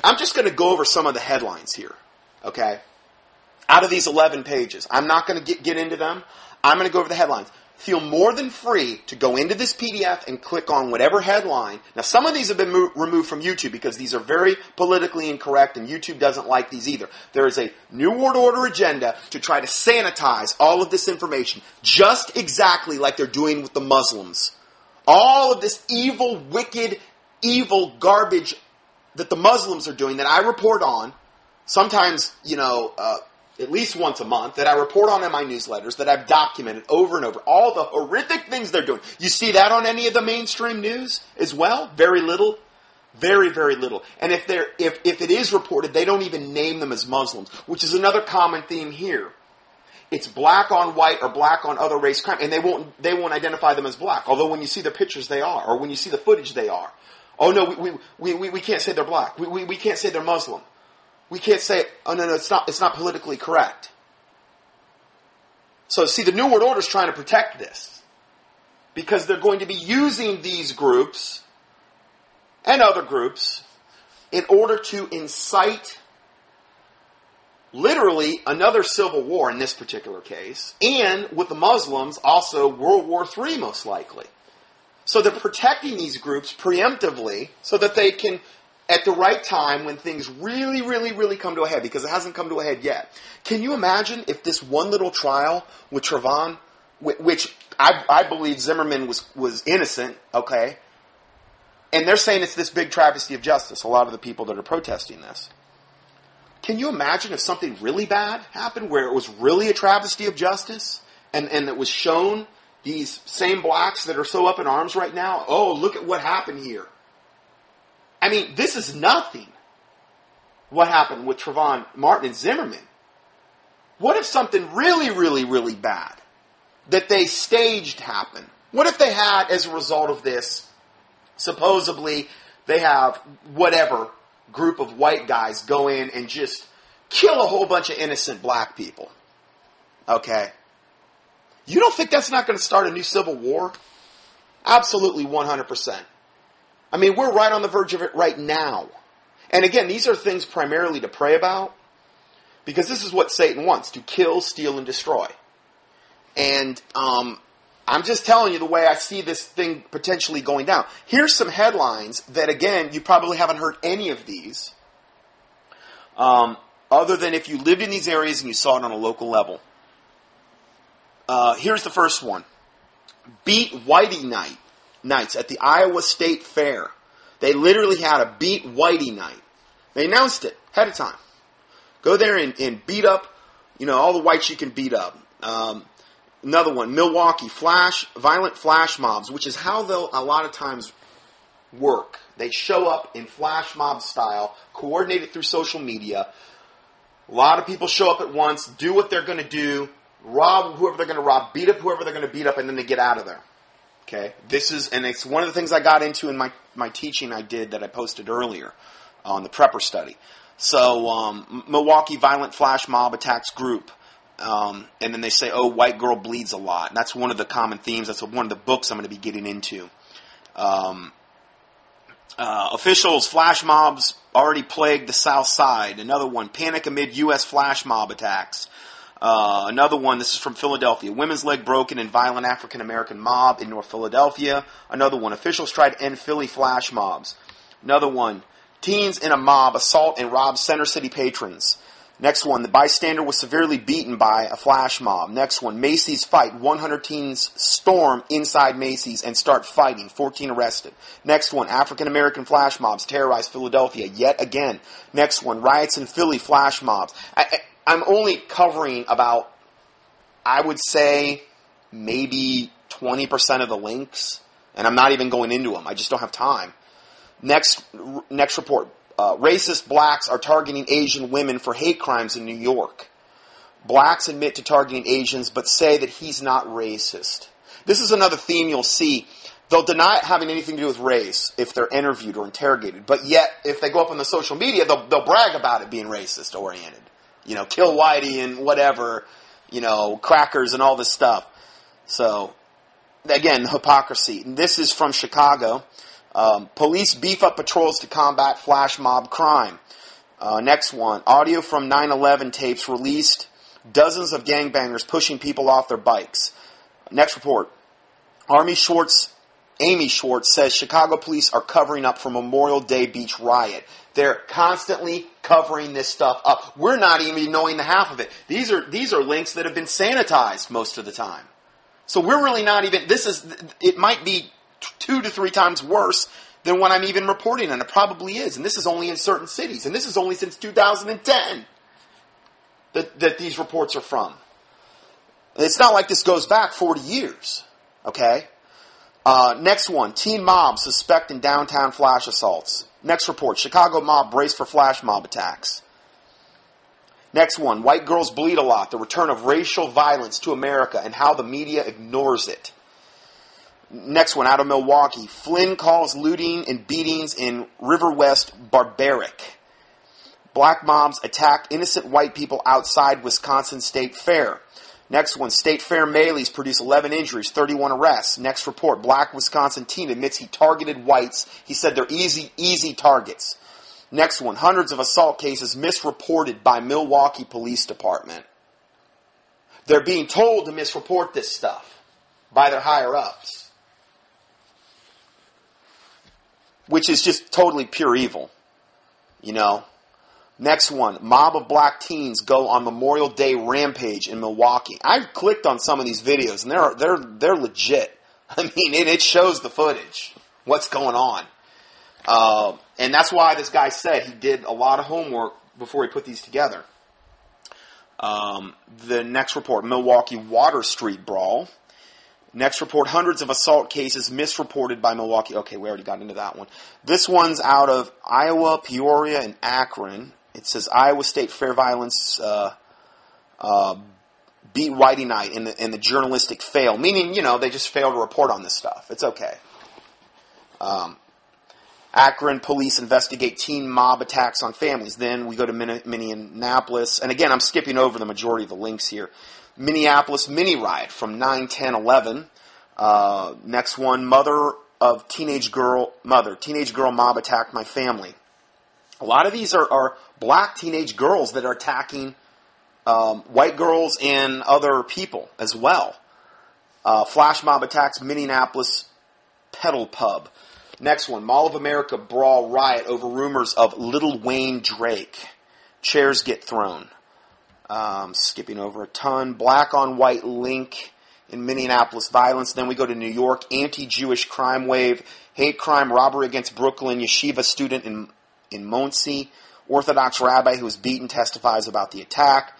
I'm just going to go over some of the headlines here, okay? Out of these 11 pages. I'm not going to get into them. I'm going to go over the headlines. Feel more than free to go into this PDF and click on whatever headline. Now, some of these have been removed from YouTube because these are very politically incorrect, and YouTube doesn't like these either. There is a New World Order agenda to try to sanitize all of this information, just exactly like they're doing with the Muslims. All of this evil, wicked, evil garbage that the Muslims are doing that I report on, sometimes, at least once a month, that I report on in my newsletters, that I've documented over and over, all the horrific things they're doing. You see that on any of the mainstream news as well? Very little. Very, very little. And if it is reported, they don't even name them as Muslims, which is another common theme here. It's black on white or black on other race crime, and they won't identify them as black. Although when you see the pictures, they are, or when you see the footage, they are. Oh no, we can't say they're black. We can't say they're Muslim. We can't say, oh no, it's not politically correct. So see, the New World Order is trying to protect this because they're going to be using these groups and other groups in order to incite literally another civil war in this particular case, and with the Muslims also World War III most likely. So they're protecting these groups preemptively so that they can, at the right time, when things really, really, really come to a head, because it hasn't come to a head yet. Can you imagine if this one little trial with Trayvon, which I believe Zimmerman was innocent, okay, and they're saying it's this big travesty of justice, a lot of the people that are protesting this. Can you imagine if something really bad happened where it was really a travesty of justice and it was shown these same blacks that are so up in arms right now? Oh, look at what happened here. I mean, this is nothing. What happened with Trayvon Martin and Zimmerman? What if something really, really, really bad that they staged happen? What if they had, as a result of this, supposedly they have whatever group of white guys go in and just kill a whole bunch of innocent black people? Okay? You don't think that's not going to start a new civil war? Absolutely 100%. I mean, we're right on the verge of it right now. And again, these are things primarily to pray about, because this is what Satan wants, to kill, steal, and destroy. And I'm just telling you the way I see this thing potentially going down. Here's some headlines that, again, you probably haven't heard any of these, other than if you lived in these areas and you saw it on a local level. Here's the first one. Beat Whitey nights at the Iowa State Fair. They literally had a Beat Whitey night. They announced it ahead of time. Go there and beat up, all the whites you can beat up. Another one, Milwaukee, violent flash mobs, which is how they'll a lot of times work. They show up in flash mob style, coordinated through social media. A lot of people show up at once, do what they're going to do, rob whoever they're going to rob, beat up whoever they're going to beat up, and then they get out of there. Okay? It's one of the things I got into in my teaching I did that I posted earlier on the Prepper study. So, Milwaukee Violent Flash Mob Attacks Group. And then they say, white girl bleeds a lot. And that's one of the common themes. That's one of the books I'm going to be getting into. Officials, flash mobs already plagued the South Side. Another one, panic amid U.S. flash mob attacks. Another one, this is from Philadelphia. Women's leg broken in violent African-American mob in North Philadelphia. Another one, officials tried to end Philly flash mobs. Another one, teens in a mob assault and rob Center City patrons. Next one, the bystander was severely beaten by a flash mob. Next one, Macy's fight. 100 teens storm inside Macy's and start fighting. 14 arrested. Next one, African-American flash mobs terrorize Philadelphia yet again. Next one, riots in Philly flash mobs. I'm only covering about, I would say, maybe 20% of the links. And I'm not even going into them. I just don't have time. Next report. Racist blacks are targeting Asian women for hate crimes in New York. Blacks admit to targeting Asians, but say that he's not racist. This is another theme you'll see. They'll deny it having anything to do with race if they're interviewed or interrogated. But yet, if they go up on the social media, they'll brag about it being racist-oriented. Kill Whitey and whatever, crackers and all this stuff. So, again, hypocrisy. And this is from Chicago. Police beef up patrols to combat flash mob crime. Next one. Audio from 9/11 tapes released. Dozens of gangbangers pushing people off their bikes. Next report. Amy Schwartz says Chicago police are covering up for Memorial Day beach riot. They're constantly covering this stuff up. We're not even knowing the half of it. These are links that have been sanitized most of the time. So we're really not even, it might be 2 to 3 times worse than what I'm even reporting, and it probably is. And this is only in certain cities. And this is only since 2010 that these reports are from. It's not like this goes back 40 years. Okay? Next one. Teen mob suspect in downtown flash assaults. Next report. Chicago mob brace for flash mob attacks. Next one. White girls bleed a lot. The return of racial violence to America and how the media ignores it. Next one, out of Milwaukee. Flynn calls looting and beatings in River West barbaric. Black mobs attack innocent white people outside Wisconsin State Fair. Next one, State Fair melees produce 11 injuries, 31 arrests. Next report, black Wisconsin teen admits he targeted whites. He said they're easy targets. Next one, hundreds of assault cases misreported by Milwaukee Police Department. They're being told to misreport this stuff by their higher-ups. Which is just totally pure evil. Next one, mob of black teens go on Memorial Day rampage in Milwaukee. I've clicked on some of these videos, and they're legit. I mean, it shows the footage, what's going on. And that's why this guy said he did a lot of homework before he put these together. The next report, Milwaukee Water Street Brawl. Next report, hundreds of assault cases misreported by Milwaukee. Okay, we already got into that one. This one's out of Iowa, Peoria, and Akron. It says Iowa State Fair violence beat Whitey night in the journalistic fail. Meaning, they just failed to report on this stuff. It's okay. Akron police investigate teen mob attacks on families. Then we go to Minneapolis. And again, I'm skipping over the majority of the links here. Minneapolis mini riot from 9/10/11. Next one, teenage girl mob attacked my family. A lot of these are black teenage girls that are attacking white girls and other people as well. Flash mob attacks Minneapolis Pedal Pub. Next one, Mall of America brawl riot over rumors of Lil Wayne Drake. Chairs get thrown. Skipping over a ton. Black on white link in Minneapolis violence. Then we go to New York. Anti-Jewish crime wave. Hate crime robbery against Brooklyn yeshiva student in Monsey. Orthodox rabbi who was beaten testifies about the attack.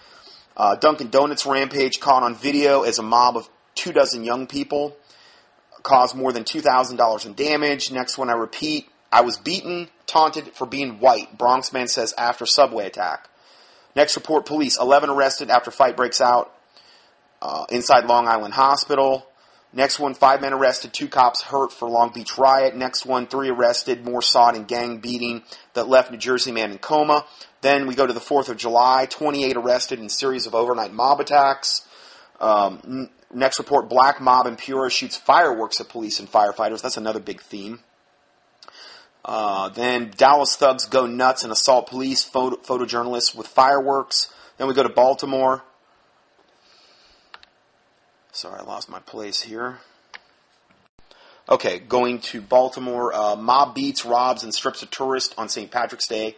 Dunkin' Donuts rampage caught on video as a mob of 24 young people caused more than $2,000 in damage. Next one, I repeat, I was beaten, taunted for being white. Bronx man says after subway attack. Next report, police, 11 arrested after fight breaks out inside Long Island Hospital. Next one, 5 men arrested, 2 cops hurt for Long Beach riot. Next one, 3 arrested, more sought in gang beating that left New Jersey man in coma. Then we go to the 4th of July, 28 arrested in series of overnight mob attacks. Next report, black mob in Peoria shoots fireworks at police and firefighters. That's another big theme. Then Dallas thugs go nuts and assault police, photojournalists with fireworks. Then we go to Baltimore. Sorry, I lost my place here. Okay, going to Baltimore. Mob beats, robs, and strips a tourist on St. Patrick's Day.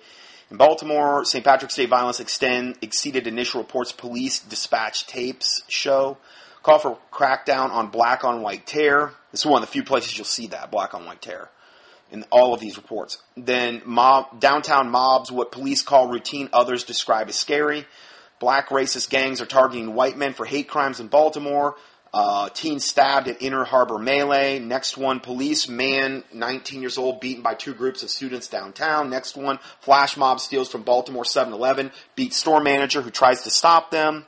In Baltimore, St. Patrick's Day violence exceeded initial reports. Police dispatch tapes show. Call for crackdown on black on white terror. This is one of the few places you'll see that, black on white terror, in all of these reports. Then downtown mobs, what police call routine, others describe as scary. Black racist gangs are targeting white men for hate crimes in Baltimore. Teen stabbed at Inner Harbor melee. Next one, police man, 19 years old, beaten by 2 groups of students downtown. Next one, flash mob steals from Baltimore 7-Eleven, beats store manager who tries to stop them.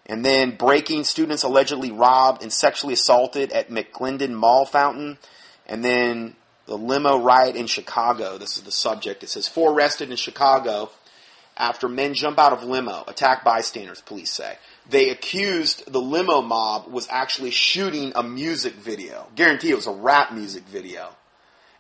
And then breaking, students allegedly robbed and sexually assaulted at McClendon Mall fountain. And then the limo riot in Chicago. This is the subject. It says 4 arrested in Chicago after men jump out of limo, attack bystanders, police say. They accused the limo mob was actually shooting a music video. Guarantee it was a rap music video.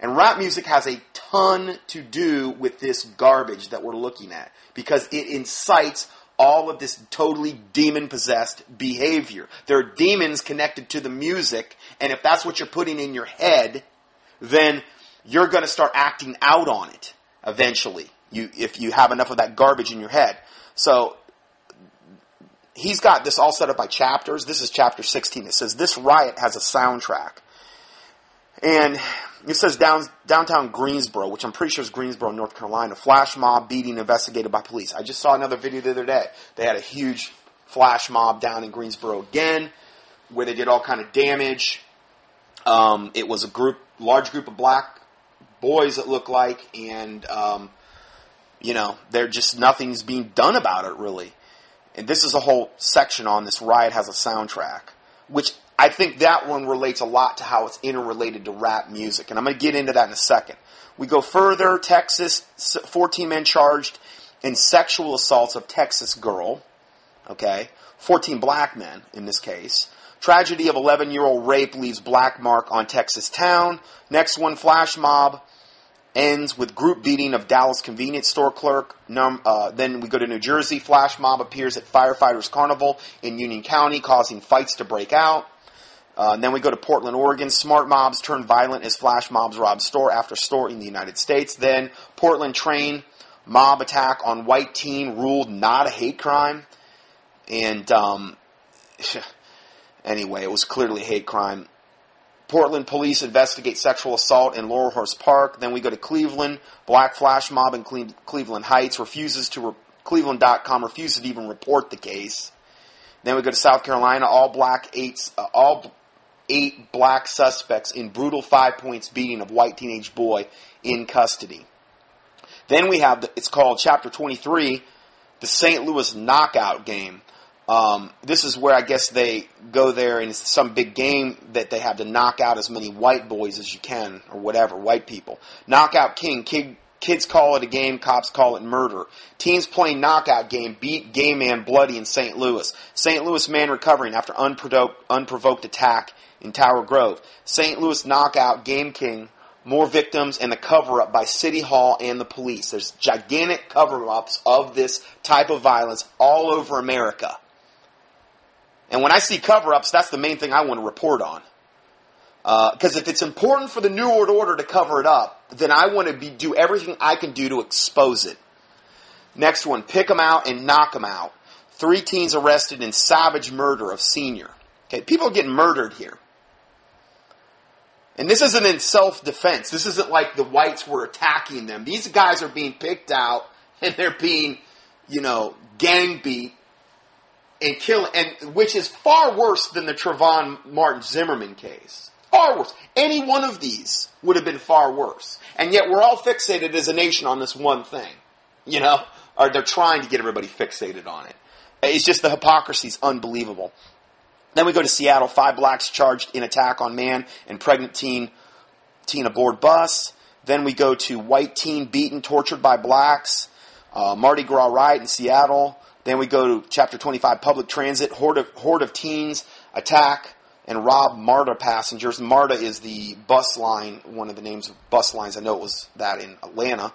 And rap music has a ton to do with this garbage that we're looking at, because it incites all of this totally demon-possessed behavior. There are demons connected to the music, and if that's what you're putting in your head, then you're going to start acting out on it eventually, if you have enough of that garbage in your head. So he's got this all set up by chapters. This is chapter 16. It says, this riot has a soundtrack. And it says downtown Greensboro, which I'm pretty sure is Greensboro, North Carolina, flash mob beating investigated by police. I just saw another video the other day. They had a huge flash mob down in Greensboro again, where they did all kind of damage. It was a large group of black boys, it looked like, and they're just, nothing's being done about it really. And this is a whole section on this riot has a soundtrack, which I think that one relates a lot to how it's interrelated to rap music. And I'm going to get into that in a second. We go further. Texas, 14 men charged in sexual assaults of Texas girl. Okay. 14 black men in this case. Tragedy of 11-year-old rape leaves black mark on Texas town. Next one, flash mob ends with group beating of Dallas convenience store clerk. Then we go to New Jersey. Flash mob appears at firefighters' carnival in Union County, causing fights to break out. Then we go to Portland, Oregon. Smart mobs turn violent as flash mobs rob store after store in the United States. Then Portland train mob attack on white teen ruled not a hate crime. And anyway, it was clearly a hate crime. Portland police investigate sexual assault in Laurelhurst Park. Then we go to Cleveland. Black flash mob in Cleveland Heights Cleveland.com refuses to even report the case. Then we go to South Carolina. All 8 black suspects in brutal 5 points beating of white teenage boy in custody. Then we have, it's called Chapter 23, the St. Louis knockout game. This is where I guess they go there and it's some big game that they have to knock out as many white boys as you can, or whatever, white people. Knockout King. Kids call it a game, cops call it murder. Teens playing knockout game beat gay man bloody in St. Louis. St. Louis man recovering after unprovoked attack in Tower Grove. St. Louis knockout game king. More victims and the cover-up by City Hall and the police. There's gigantic cover-ups of this type of violence all over America. And when I see cover-ups, that's the main thing I want to report on. Because if it's important for the New World Order to cover it up, then I want to do everything I can do to expose it. Next one, pick them out and knock them out. 3 teens arrested in savage murder of senior. Okay, people are getting murdered here. And this isn't in self-defense. This isn't like the whites were attacking them. These guys are being picked out and they're being, gang beat and killing, and which is far worse than the Trayvon Martin Zimmerman case. Far worse. Any one of these would have been far worse. And yet we're all fixated as a nation on this one thing. Or they're trying to get everybody fixated on it. It's just the hypocrisy is unbelievable. Then we go to Seattle. 5 blacks charged in attack on man and pregnant teen aboard bus. Then we go to white teen beaten, tortured by blacks. Mardi Gras riot in Seattle. Then we go to Chapter 25, public transit. Horde of teens attack and rob MARTA passengers. MARTA is the bus line, one of the names of bus lines. I know it was that in Atlanta.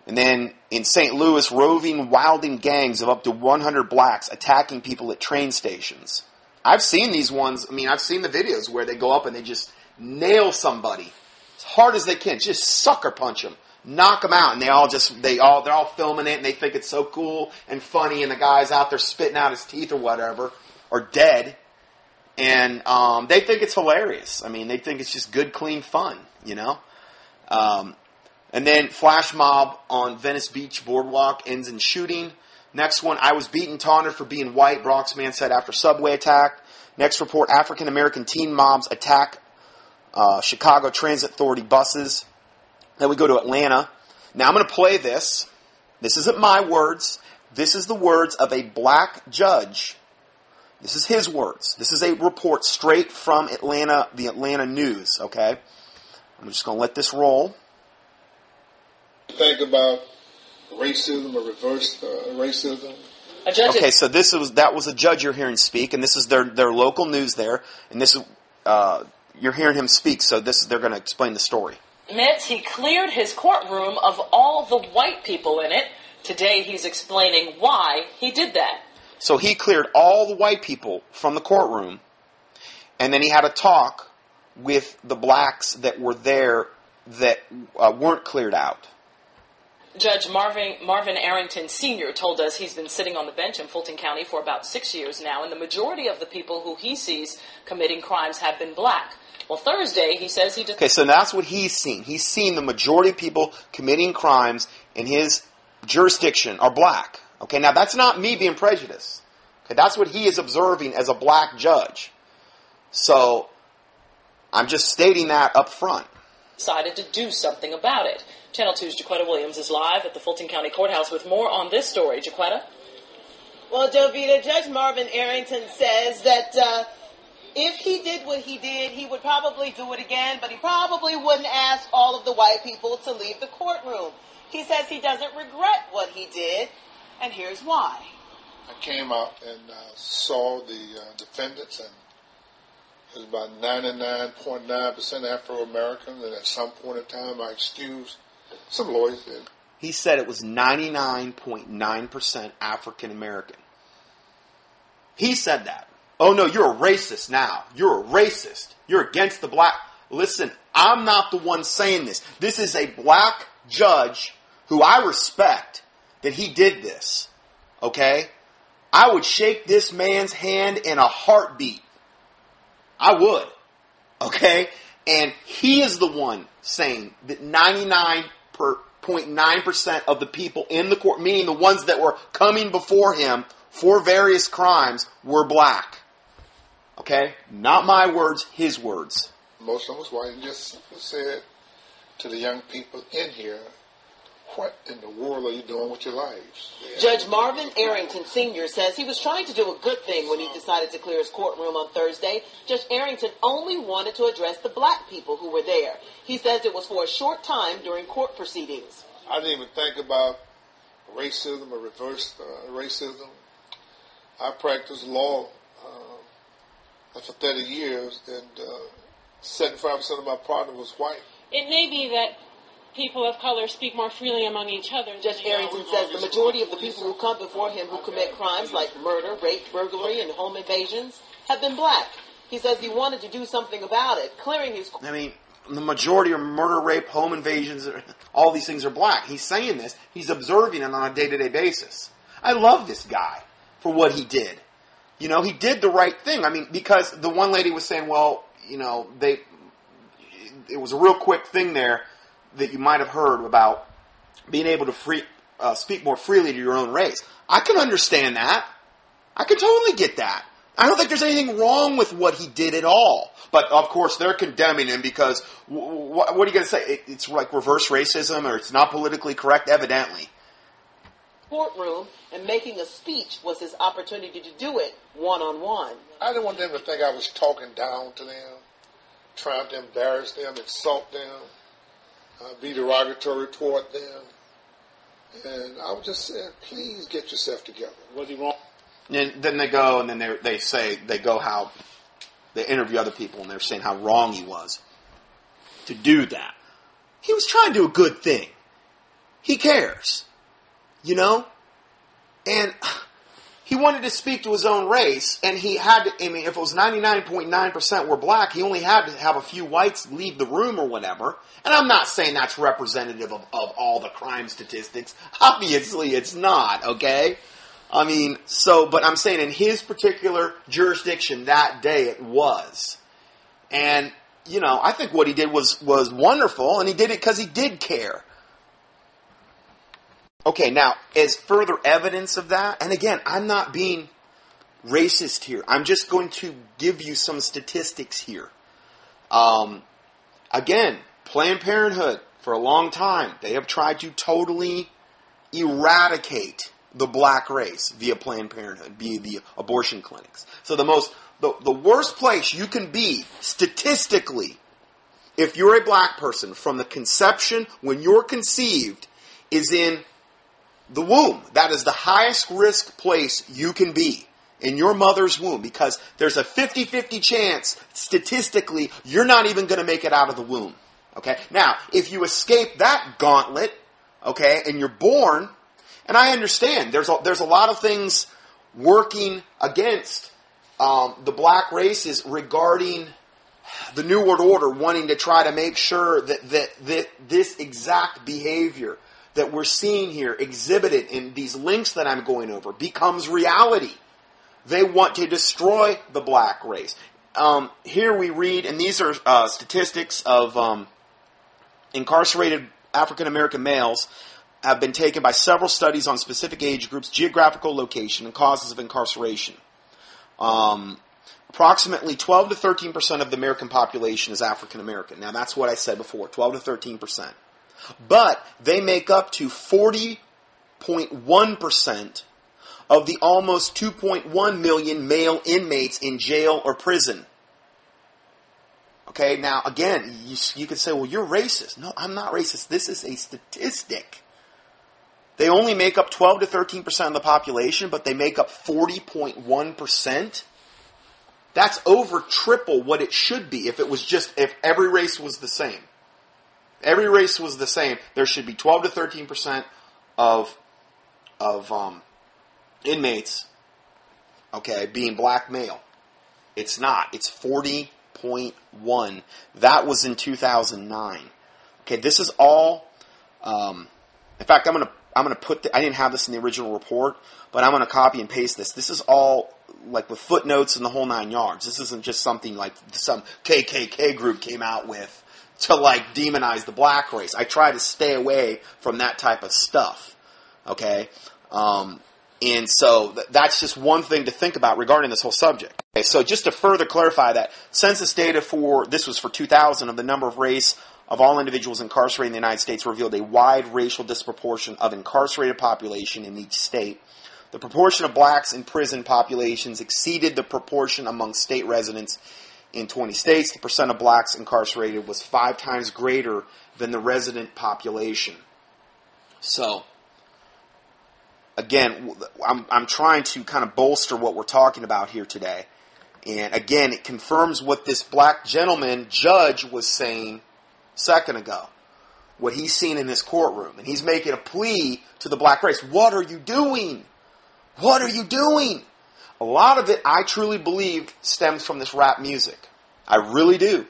And then in St. Louis, roving, wilding gangs of up to 100 blacks attacking people at train stations. I've seen these ones. I've seen the videos where they go up and they just nail somebody as hard as they can. Just sucker punch them, knock them out, and they're all filming it and they think it's so cool and funny. And the guy's out there spitting out his teeth or whatever, or dead, and they think it's hilarious. They think it's just good, clean fun, And then flash mob on Venice Beach Boardwalk ends in shooting. Next one, I was beaten, taunted for being white, Bronx man said after subway attack. Next report, African American teen mobs attack Chicago Transit Authority buses. Then we go to Atlanta. Now I'm going to play this. This isn't my words. This is the words of a black judge. This is his words. This is a report straight from Atlanta, the Atlanta News, okay? I'm just going to let this roll. Think about racism or reverse racism. Okay, so that was a judge you're hearing speak, and this is their local news there, and this is you're hearing him speak. So they're going to explain the story. Admits he cleared his courtroom of all the white people in it. Today he's explaining why he did that. So he cleared all the white people from the courtroom, and then he had a talk with the blacks that were there that weren't cleared out. Judge Marvin Arrington Sr. told us he's been sitting on the bench in Fulton County for about 6 years now, and the majority of the people who he sees committing crimes have been black. Well, Thursday, he says he... Okay, so that's what he's seen. He's seen the majority of people committing crimes in his jurisdiction are black. Okay, now that's not me being prejudiced. Okay, that's what he is observing as a black judge. So, I'm just stating that up front. Decided to do something about it. Channel 2's Jaquetta Williams is live at the Fulton County Courthouse with more on this story. Jaquetta? Well, Jovita, Judge Marvin Arrington says that if he did what he did, he would probably do it again, but he probably wouldn't ask all of the white people to leave the courtroom. He says he doesn't regret what he did, and here's why. I came out and saw the defendants, and it was about 99.9% Afro-American, and at some point in time I excused some lawyers did. He said it was 99.9% African American. He said that. Oh no, you're a racist now. You're a racist. You're against the black. Listen, I'm not the one saying this. This is a black judge who I respect that he did this. Okay? I would shake this man's hand in a heartbeat. I would. Okay? And he is the one saying that 99.9% of the people in the court, meaning the ones that were coming before him for various crimes, were black. Okay? Not my words, his words. Most of them was white, and just said to the young people in here, what in the world are you doing with your lives? Judge Marvin Arrington Sr. says he was trying to do a good thing when he decided to clear his courtroom on Thursday. Judge Arrington only wanted to address the black people who were there. He says it was for a short time during court proceedings. I didn't even think about racism or reverse racism. I practiced law for 30 years, and 75% of my partner was white. It may be that people of color speak more freely among each other. Judge Arrington says the majority of the people who come before him who commit crimes like murder, rape, burglary, and home invasions have been black. He says he wanted to do something about it, clearing his... I mean, the majority of murder, rape, home invasions, all these things are black. He's saying this. He's observing it on a day-to-day basis. I love this guy for what he did. You know, he did the right thing. I mean, because the one lady was saying, well, you know, it was a real quick thing there that you might have heard about being able to speak more freely to your own race. I can understand that. I can totally get that. I don't think there's anything wrong with what he did at all. But, of course, they're condemning him because, what are you going to say? It's like reverse racism or it's not politically correct? Evidently. Courtroom, and making a speech was his opportunity to do it one-on-one. I didn't want them to think I was talking down to them, trying to embarrass them, insult them, be derogatory toward them. And I was just saying, please get yourself together. Was he wrong? And then they go and then they go how they interview other people and they're saying how wrong he was to do that. He was trying to do a good thing. He cares. You know? And he wanted to speak to his own race, and he had to, I mean, if it was 99.9% were black, he only had to have a few whites leave the room or whatever. And I'm not saying that's representative of all the crime statistics. Obviously it's not, okay? I mean, but I'm saying in his particular jurisdiction that day it was. And, you know, I think what he did was wonderful, and he did it because he did care. Okay, now, as further evidence of that, and again, I'm not being racist here. I'm just going to give you some statistics here. Again, Planned Parenthood, for a long time, they have tried to totally eradicate the black race via Planned Parenthood, via the abortion clinics. So the worst place you can be, statistically, if you're a black person, from the conception, when you're conceived, is in the womb. That is the highest risk place you can be, in your mother's womb, because there's a 50-50 chance, statistically, you're not even going to make it out of the womb. Okay? Now, if you escape that gauntlet, okay, and you're born, and I understand, there's a lot of things working against the black races regarding the New World Order wanting to try to make sure that this exact behavior that we're seeing here exhibited in these links that I'm going over becomes reality. They want to destroy the black race. Here we read, and these are statistics of incarcerated African American males have been taken by several studies on specific age groups, geographical location, and causes of incarceration. Approximately 12 to 13% of the American population is African American. Now that's what I said before, 12 to 13%. But they make up to 40.1% of the almost 2.1 million male inmates in jail or prison. Okay, now again, you could say, well, you're racist. No, I'm not racist. This is a statistic. They only make up 12 to 13% of the population, but they make up 40.1%. That's over triple what it should be if every race was the same. Every race was the same. There should be 12 to 13% of inmates, okay, being black male. It's not. It's 40.1. That was in 2009. Okay, this is all. In fact, I'm gonna put. I didn't have this in the original report, but I'm gonna copy and paste this. This is all like with footnotes and the whole 9 yards. This isn't just something like some KKK group came out with to like demonize the black race. I try to stay away from that type of stuff. Okay? And so that's just one thing to think about regarding this whole subject. Okay, so just to further clarify that, census data this was for 2000, of the number of race of all individuals incarcerated in the United States revealed a wide racial disproportion of incarcerated population in each state. The proportion of blacks in prison populations exceeded the proportion among state residents in 20 states. The percent of blacks incarcerated was 5 times greater than the resident population. So, again, I'm trying to kind of bolster what we're talking about here today. And again, it confirms what this black gentleman, judge, was saying a second ago. what he's seen in this courtroom. And he's making a plea to the black race. What are you doing? What are you doing? A lot of it, I truly believe, stems from this rap music. I really do.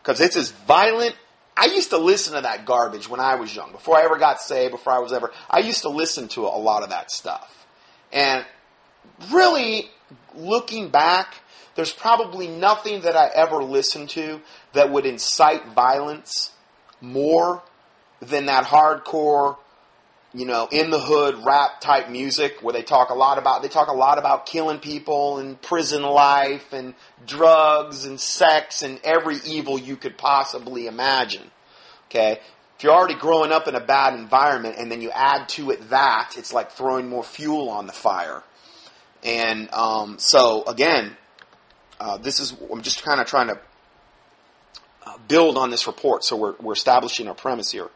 Because it's as violent. I used to listen to that garbage when I was young. Before I ever got saved, I used to listen to a lot of that stuff. And really, looking back, there's probably nothing that I ever listened to that would incite violence more than that hardcore, in the hood rap type music where they talk a lot about killing people and prison life and drugs and sex and every evil you could possibly imagine. Okay? If you're already growing up in a bad environment and then you add to it that, it's like throwing more fuel on the fire. And so again, I'm just kind of trying to build on this report, so we're establishing our premise here.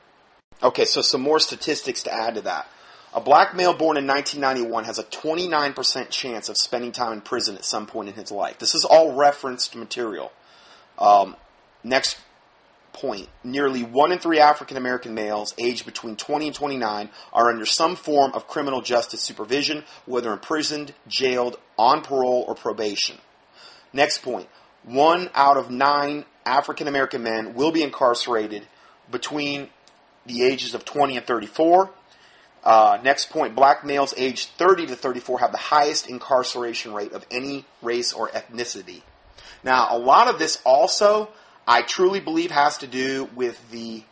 Okay, so some more statistics to add to that. A black male born in 1991 has a 29% chance of spending time in prison at some point in his life. This is all referenced material. Next point. Nearly 1 in 3 African American males aged between 20 and 29 are under some form of criminal justice supervision, whether imprisoned, jailed, on parole, or probation. Next point. 1 out of 9 African American men will be incarcerated between the ages of 20 and 34. Next point, black males aged 30 to 34 have the highest incarceration rate of any race or ethnicity. Now, a lot of this also, I truly believe, has to do with the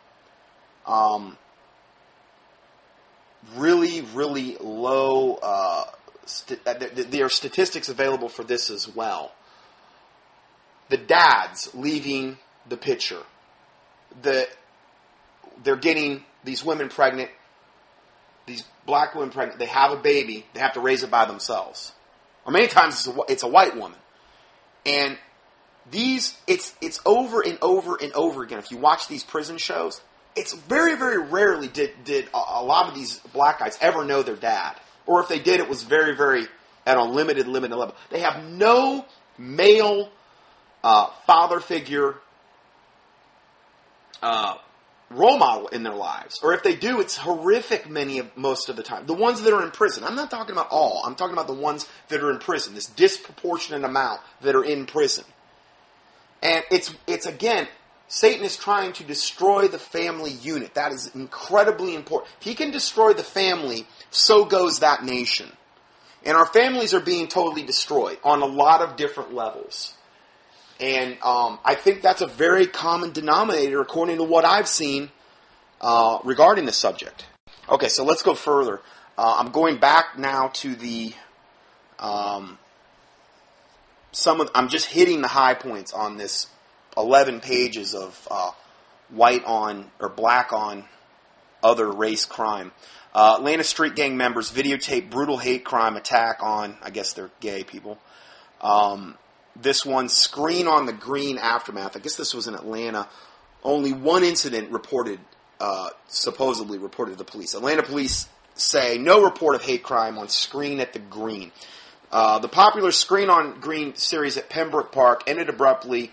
really, really low, there are statistics available for this as well. The dads leaving the picture. They're getting these women pregnant, these black women pregnant. They have a baby. They have to raise it by themselves. Or many times it's a white woman. And it's over and over and over again. If you watch these prison shows, it's very, very rarely did a lot of these black guys ever know their dad. Or if they did, it was very, very at a limited level. They have no male father figure role model in their lives. Or if they do, it's horrific most of the time. The ones that are in prison. I'm not talking about all. I'm talking about the ones that are in prison. This disproportionate amount that are in prison. And it's again, Satan is trying to destroy the family unit. That is incredibly important. If he can destroy the family, so goes that nation. And our families are being totally destroyed on a lot of different levels. And I think that's a very common denominator according to what I've seen regarding this subject. Okay, so let's go further. I'm going back now to the I'm just hitting the high points on this 11 pages of white on or black on other race crime. Atlanta street gang members videotape brutal hate crime attack on, I guess they're gay people. This one, screen on the green aftermath. I guess this was in Atlanta. Only one incident supposedly reported to the police. Atlanta police say no report of hate crime on Screen at the Green. The popular Screen on Green series at Pembroke Park ended abruptly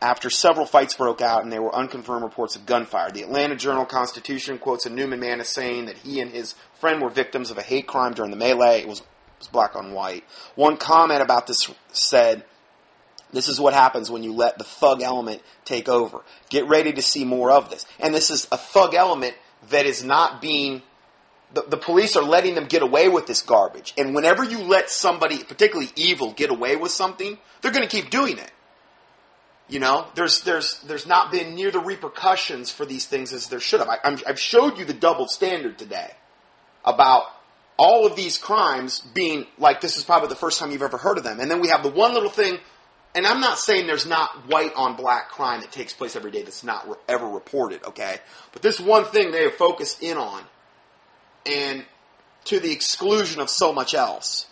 after several fights broke out and there were unconfirmed reports of gunfire. The Atlanta Journal-Constitution quotes a Newman man as saying that he and his friend were victims of a hate crime during the melee. It was black on white. One comment about this said, "This is what happens when you let the thug element take over. Get ready to see more of this." And this is a thug element that is not being... The police are letting them get away with this garbage. And whenever you let somebody, particularly evil, get away with something, they're going to keep doing it. You know, there's not been near the repercussions for these things as there should have. I've showed you the double standard today about all of these crimes being like this is probably the first time you've ever heard of them. And then we have the one little thing, and I'm not saying there's not white on black crime that takes place every day that's not ever reported, okay? But this one thing they have focused in on, and to the exclusion of so much else.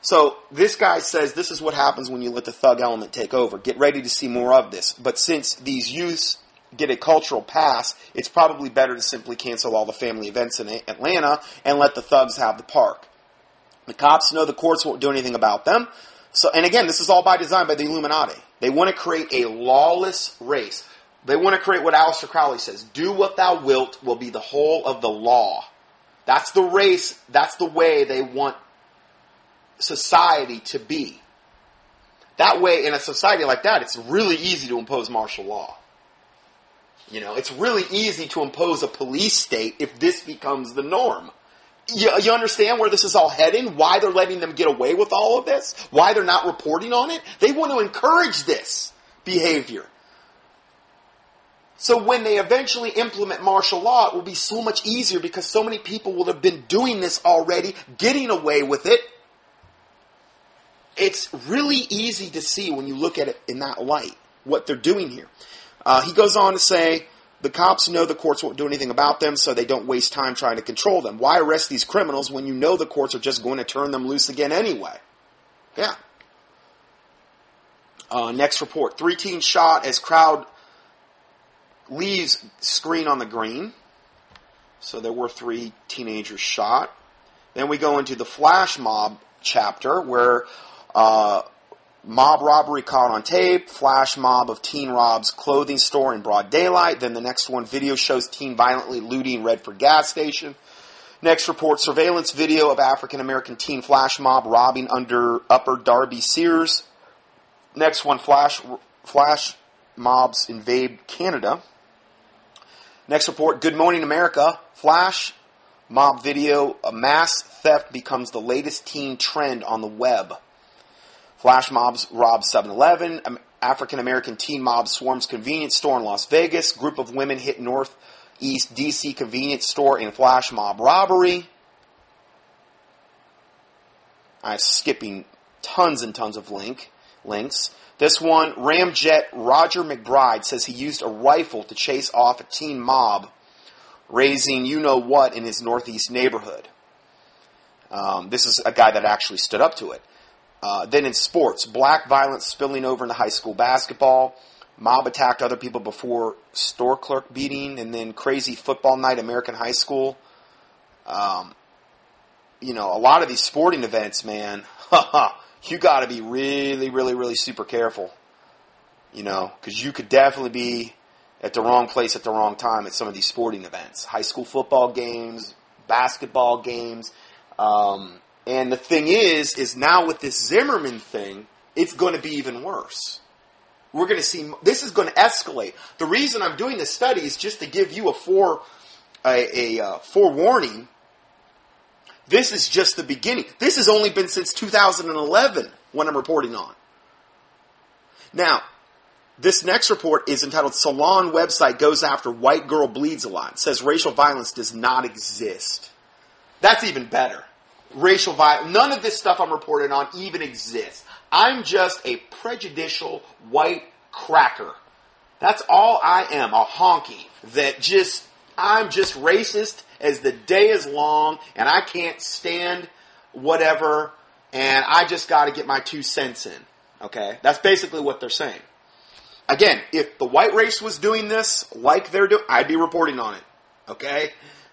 So this guy says this is what happens when you let the thug element take over. Get ready to see more of this. But since these youths get a cultural pass, it's probably better to simply cancel all the family events in Atlanta and let the thugs have the park. The cops know the courts won't do anything about them. So, and again, this is all by design by the Illuminati. They want to create a lawless race. They want to create what Aleister Crowley says. Do what thou wilt will be the whole of the law. That's the race. That's the way they want society to be. That way, in a society like that, it's really easy to impose martial law. You know, it's really easy to impose a police state if this becomes the norm. You understand where this is all heading? Why they're letting them get away with all of this? Why they're not reporting on it? They want to encourage this behavior. So when they eventually implement martial law, it will be so much easier because so many people will have been doing this already, getting away with it. It's really easy to see when you look at it in that light, what they're doing here. He goes on to say, the cops know the courts won't do anything about them, so they don't waste time trying to control them. Why arrest these criminals when you know the courts are just going to turn them loose again anyway? Yeah. Next report. 3 teens shot as crowd leaves screen on the green. So there were 3 teenagers shot. Then we go into the flash mob chapter where mob robbery caught on tape, flash mob of teen robs clothing store in broad daylight. Then the next one, video shows teen violently looting Redford gas station. Next report, surveillance video of African American teen flash mob robbing under Upper Darby Sears. Next one, flash mobs invade Canada. Next report, Good Morning America, flash mob video, a mass theft becomes the latest teen trend on the web. Flash mobs rob 7-Eleven. African-American teen mob swarms convenience store in Las Vegas. Group of women hit Northeast D.C. convenience store in flash mob robbery. I'm skipping tons and tons of links. This one, Ramjet Roger McBride says he used a rifle to chase off a teen mob raising you-know-what in his Northeast neighborhood. This is a guy that actually stood up to it. Then in sports, black violence spilling over into high school basketball. Mob attacked other people before store clerk beating. And then crazy football night, American high school. You know, a lot of these sporting events, man, you got to be really, really, really super careful. You know, because you could definitely be at the wrong place at the wrong time at some of these sporting events. High school football games, basketball games. And the thing is now with this Zimmerman thing, it's going to be even worse. We're going to see, this is going to escalate. The reason I'm doing this study is just to give you a forewarning. This is just the beginning. This has only been since 2011 when I'm reporting on. Now, this next report is entitled Salon Website Goes After White Girl Bleeds a Lot. It says racial violence does not exist. That's even better. Racial violence, none of this stuff I'm reporting on even exists. I'm just a prejudicial white cracker. That's all I am, a honky. I'm just racist as the day is long, and I can't stand whatever, and I just got to get my 2 cents in. Okay? That's basically what they're saying. Again, if the white race was doing this like they're doing, I'd be reporting on it. Okay?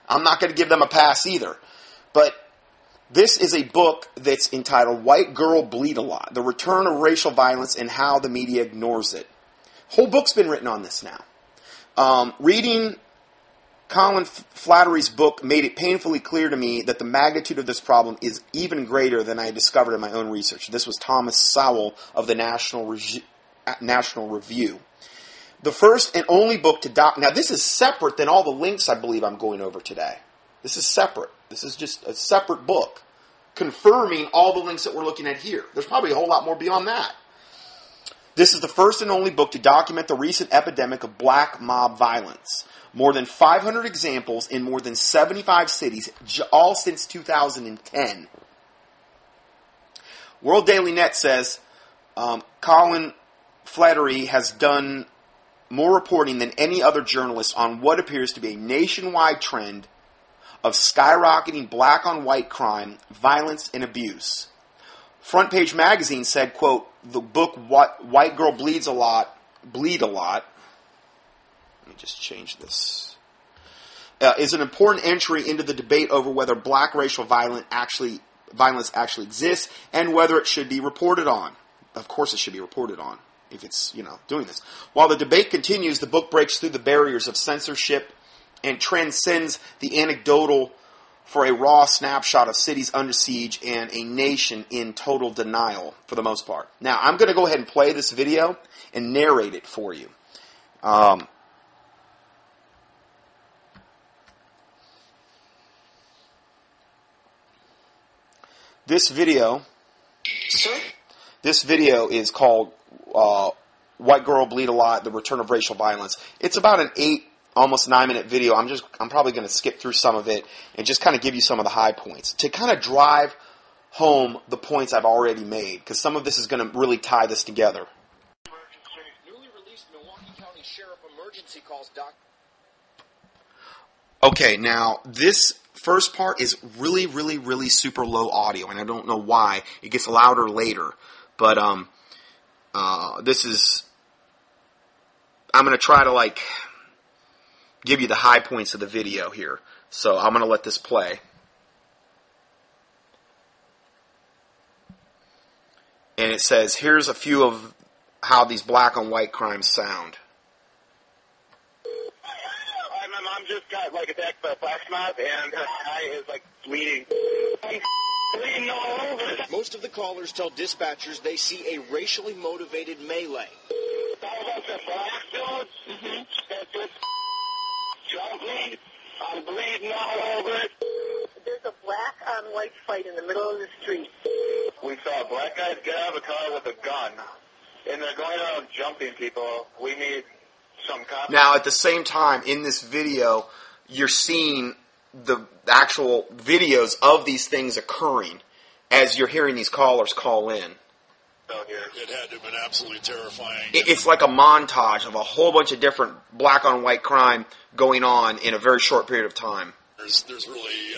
I'm not going to give them a pass either. But this is a book that's entitled White Girl Bleed a Lot, The Return of Racial Violence and How the Media Ignores It. Whole book's been written on this now. Reading Colin Flattery's book made it painfully clear to me that the magnitude of this problem is even greater than I had discovered in my own research. This was Thomas Sowell of the National Review. The first and only book to now this is separate than all the links I believe I'm going over today. This is separate. This is just a separate book confirming all the links that we're looking at here. There's probably a whole lot more beyond that. This is the first and only book to document the recent epidemic of black mob violence. More than 500 examples in more than 75 cities, all since 2010. World Daily Net says Colin Flattery has done more reporting than any other journalist on what appears to be a nationwide trend of skyrocketing black-on-white crime, violence, and abuse. Front Page Magazine said, quote, the book White Girl Bleed a Lot. Let me just change this. Is an important entry into the debate over whether black racial violence actually exists and whether it should be reported on. Of course it should be reported on. if it's, doing this. While the debate continues, the book breaks through the barriers of censorship and transcends the anecdotal for a raw snapshot of cities under siege and a nation in total denial, for the most part. Now, I'm going to go ahead and play this video and narrate it for you. This video is called White Girl Bleed a Lot, The Return of Racial Violence. It's about an 8, almost 9-minute video. I'm probably going to skip through some of it and just kind of give you some of the high points to kind of drive home the points I've already made, because some of this is going to really tie this together. Newly released Milwaukee County Sheriff emergency calls Okay, now this first part is really, really, really super low audio, and I don't know why. It gets louder later, but this is. I'm going to try to give you the high points of the video here. So I'm going to let this play. And it says, here's a few of how these black on white crimes sound. My mom just got attacked by a flash mob, and her eye is bleeding. Bleeding all over. Most of the callers tell dispatchers they see a racially motivated melee. I'm bleeding all over it. There's a black on white fight in the middle of the street. We saw black guys get out of a car with a gun, and they're going around jumping people. We need some cops. Now, at the same time, in this video, you're seeing the actual videos of these things occurring as you're hearing these callers call in. It had to have been absolutely terrifying. It's like a montage of a whole bunch of different black on white crime going on in a very short period of time. There's really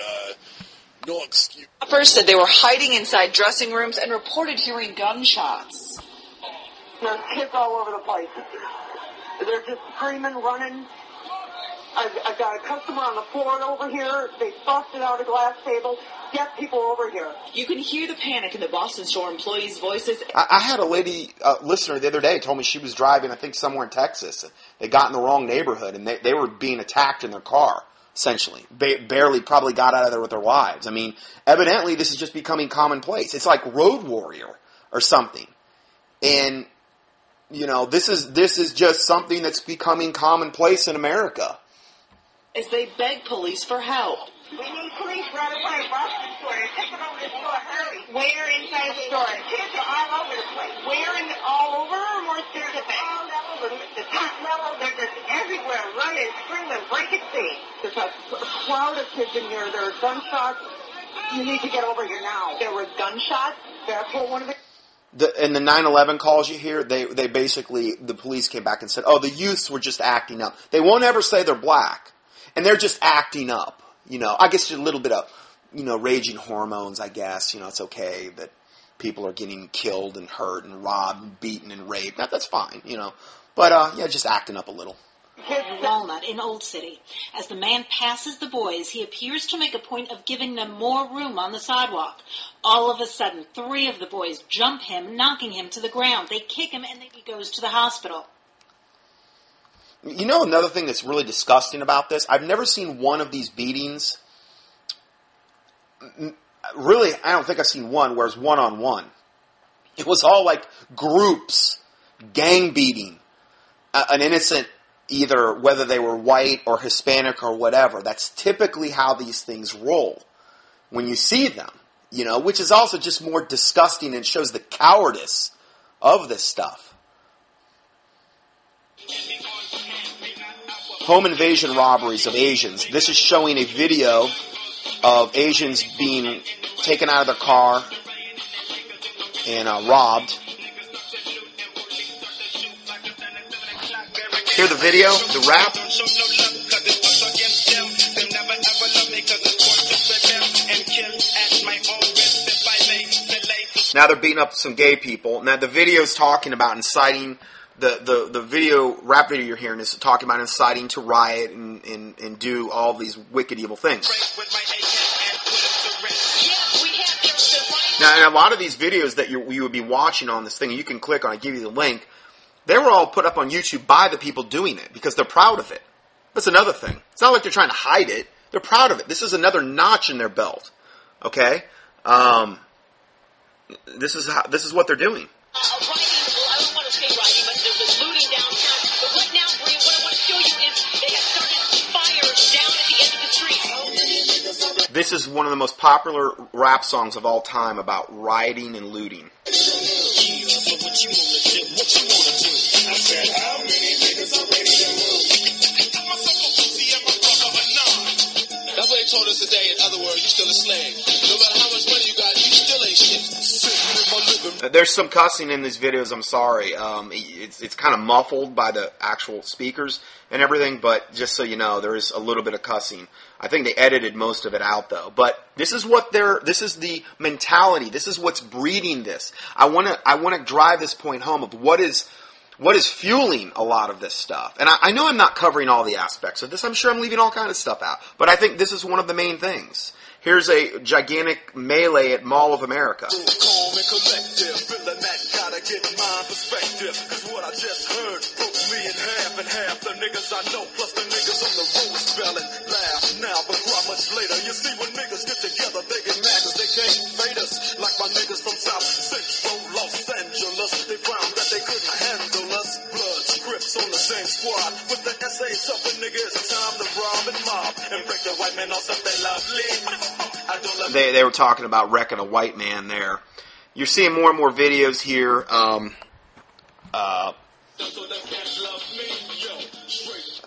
no excuse. First said they were hiding inside dressing rooms and reported hearing gunshots. There's kids all over the place. They're just screaming, running. I've got a customer on the floor over here. They busted out a glass table. Get people over here. You can hear the panic in the Boston store employees' voices. I had a lady listener the other day told me she was driving, I think, somewhere in Texas. They got in the wrong neighborhood, and they were being attacked in their car, essentially. Barely probably got out of there with their lives. I mean, evidently this is just becoming commonplace. It's like Road Warrior or something. And, this is just something that's becoming commonplace in America. As they beg police for help. We need police right away. Boston store. Take them over to the store. Hurry. Where inside the store? Kids are all over the place. Where all over or more specific? All over. The top level. They're just everywhere. Running, screaming, breaking things. There's a crowd of kids in here. There are gunshots. You need to get over here now. There were gunshots. That's what one of the... In the 9/11 calls you hear, they basically, the police came back and said, the youths were just acting up. They won't ever say they're black. And they're just acting up. I guess just a little bit of, raging hormones, I guess. It's okay that people are getting killed and hurt and robbed and beaten and raped. That's fine, But, just acting up a little. Walnut in Old City. As the man passes the boys, he appears to make a point of giving them more room on the sidewalk. All of a sudden, 3 of the boys jump him, knocking him to the ground. They kick him, and he goes to the hospital. Another thing that's really disgusting about this, I've never seen one of these beatings. Really, I don't think I've seen one where it's one-on-one. It was all like groups, gang beating, an innocent, either whether they were white or Hispanic or whatever. That's typically how these things roll when you see them, which is also just more disgusting and shows the cowardice of this stuff. Home invasion robberies of Asians. This is showing a video of Asians being taken out of their car and robbed. Hear the video, the rap. Now they're beating up some gay people. Now the video is talking about inciting. The video, rap video you're hearing is talking about inciting to riot and do all these wicked, evil things. Now, in a lot of these videos that you would be watching on this thing, you can click on, I give you the link, They were all put up on YouTube by the people doing it because they're proud of it. That's another thing. It's not like they're trying to hide it. They're proud of it. This is another notch in their belt. Okay? This is what they're doing. I don't want to say writing, but there's looting downtown. But right now, Bria, what I want to show you is they have started fires down at the end of the street. This is one of the most popular rap songs of all time about rioting and looting. That's what they told us today. In other words, you still a slave. No matter how much money you got, you still ain't shit. There's some cussing in these videos, I'm sorry. It's kind of muffled by the actual speakers and everything, but just so you know, there is a little bit of cussing. I think they edited most of it out, though. But this is this is the mentality. This is what's breeding this. I want to drive this point home of what is fueling a lot of this stuff. And I know I'm not covering all the aspects of this. I'm sure I'm leaving all kinds of stuff out. But I think this is one of the main things. Here's a gigantic melee at Mall of America. On the same squad with the SA tougher niggas. Time to rob and mob and break the white man off something lovely. They were talking about wrecking a white man there. You're seeing more and more videos here.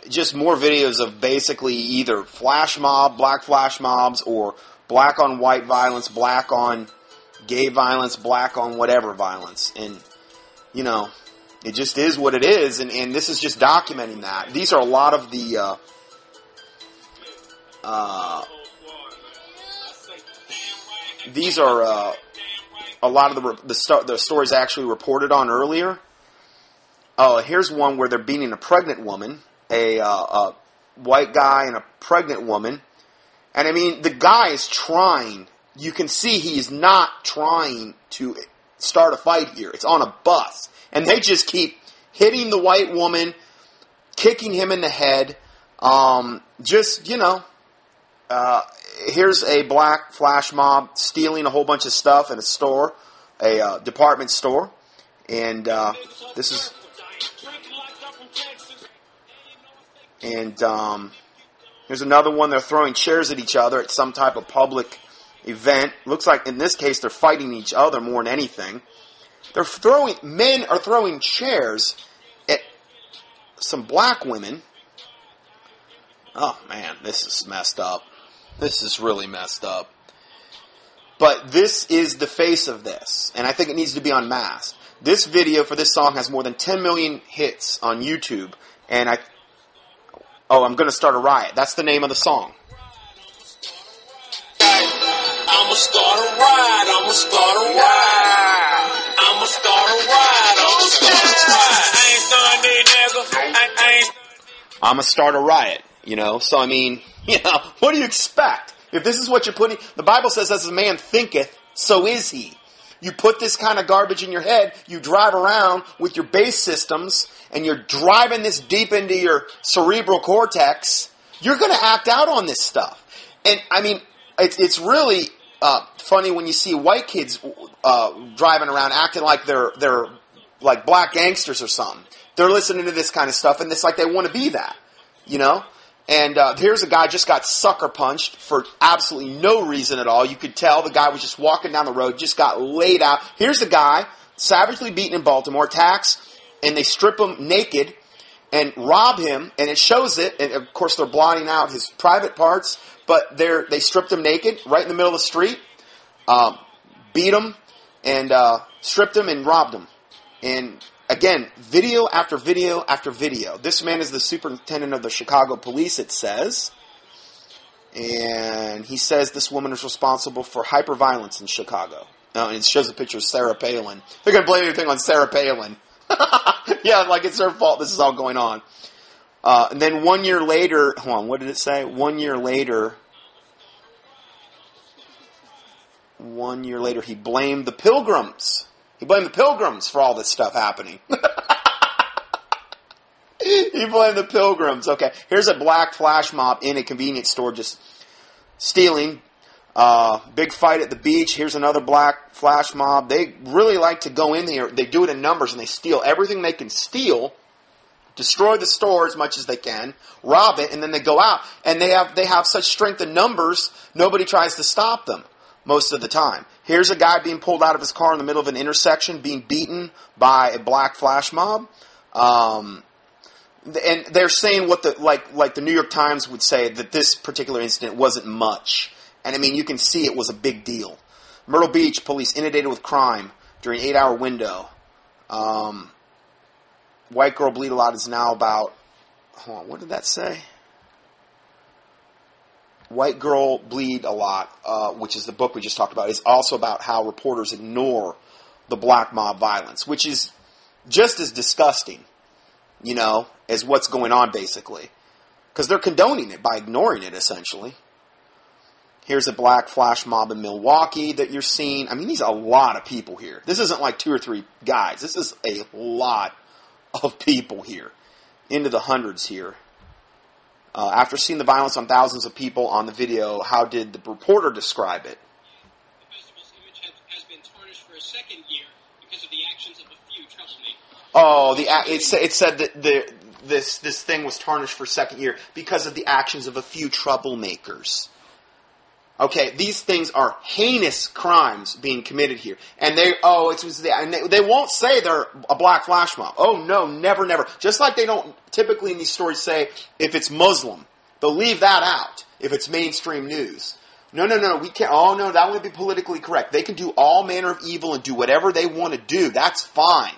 Just more videos of basically either flash mob, black flash mobs, or black on white violence, black on gay violence, black on whatever violence. And, you know, it just is what it is, and this is just documenting that. These are a lot of the these are a lot of the stories I actually reported on earlier. Oh, here's one where they're beating a pregnant woman, a white guy and a pregnant woman, and I mean the guy is trying. You can see he's not trying to start a fight here. It's on a bus. And they just keep hitting the white woman, kicking him in the head. Here's a black flash mob stealing a whole bunch of stuff in a store, a department store. And this is... And here's another one. They're throwing chairs at each other at some type of public event. Looks like in this case they're fighting each other more than anything. Men are throwing chairs at some black women. Oh man, this is messed up. This is really messed up. But this is the face of this, and I think it needs to be unmasked. This video for this song has more than 10 million hits on YouTube, and I'm gonna start a riot. That's the name of the song. I'ma start a riot. I'ma start a riot. I'ma start a riot. I'ma start a riot. I ain't starting these niggas. I'ma start a riot. You know, so I mean, what do you expect? If this is what you're putting, the Bible says, as a man thinketh, so is he. You put this kind of garbage in your head, you drive around with your base systems, and you're driving this deep into your cerebral cortex, you're going to act out on this stuff. And, I mean, it's really funny when you see white kids driving around acting like they're like black gangsters or something. They're listening to this kind of stuff, and it's like they want to be that, you know? And here's a guy just got sucker punched for absolutely no reason at all. You could tell the guy was just walking down the road, just got laid out. Here's a guy savagely beaten in Baltimore, attacks, and they strip him naked and rob him, and it shows it. And of course, they're blotting out his private parts, but they stripped him naked right in the middle of the street, beat him, and stripped him and robbed him. And again, video after video after video. This man is the superintendent of the Chicago police, it says. And he says this woman is responsible for hyperviolence in Chicago. And it shows a picture of Sarah Palin. They're going to blame everything on Sarah Palin. Yeah, like it's her fault this is all going on. And then 1 year later, hold on, what did it say? 1 year later, he blamed the pilgrims. He blamed the pilgrims for all this stuff happening. You blame the pilgrims. Okay, here's a black flash mob in a convenience store just stealing. Big fight at the beach. Here's another black flash mob. They really like to go in here. They do it in numbers, and they steal everything they can steal, destroy the store as much as they can, rob it, and then they go out. And they have such strength in numbers, nobody tries to stop them most of the time. Here's a guy being pulled out of his car in the middle of an intersection, being beaten by a black flash mob. And they're saying what the New York Times would say, that this particular incident wasn't much. And I mean, you can see it was a big deal. Myrtle Beach police inundated with crime during an 8-hour window. White girl bleed a lot is now about, hold on, what did that say? White Girl Bleed a Lot, which is the book we just talked about, is also about how reporters ignore the black mob violence, which is just as disgusting, as what's going on, basically. Because they're condoning it by ignoring it, essentially. Here's a black flash mob in Milwaukee that you're seeing. I mean, these are a lot of people here. This isn't like 2 or 3 guys. This is a lot of people here. Into the hundreds here. After seeing the violence on thousands of people on the video, how did the reporter describe it? The festival's image has been tarnished for a second year because of the actions of a few troublemakers. Oh, it said that this thing was tarnished for a second year because of the actions of a few troublemakers. Okay, these things are heinous crimes being committed here. And they won't say they're a black flash mob. Oh no, never, never. Just like they don't typically in these stories say if it's Muslim. They'll leave that out if it's mainstream news. No, we can't. Oh no, that would be politically correct. They can do all manner of evil and do whatever they want to do. That's fine.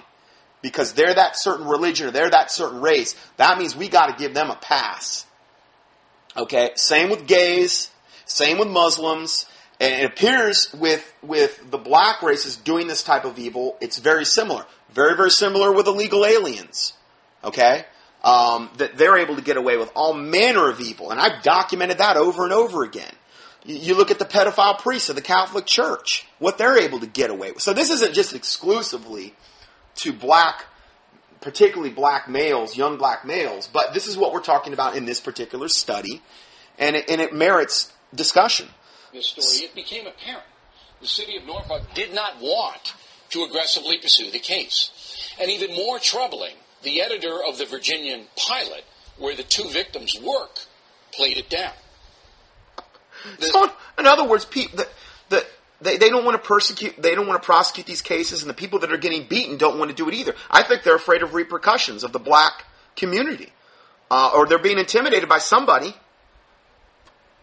Because they're that certain religion or they're that certain race. That means we got to give them a pass. Okay, same with gays. Same with Muslims, and it appears with the black races doing this type of evil, it's very similar. Very, very similar with illegal aliens, okay? That they're able to get away with all manner of evil, and I've documented that over and over again. You look at the pedophile priests of the Catholic Church, what they're able to get away with. So this isn't just exclusively to particularly black males, young black males, but this is what we're talking about in this particular study, and it merits discussion. This story, it became apparent the city of Norfolk did not want to aggressively pursue the case. And even more troubling, the editor of the Virginian Pilot, where the 2 victims work, played it down. So, in other words, they don't want to persecute, they don't want to prosecute these cases, and the people that are getting beaten don't want to do it either. I think they're afraid of repercussions of the black community, or they're being intimidated by somebody.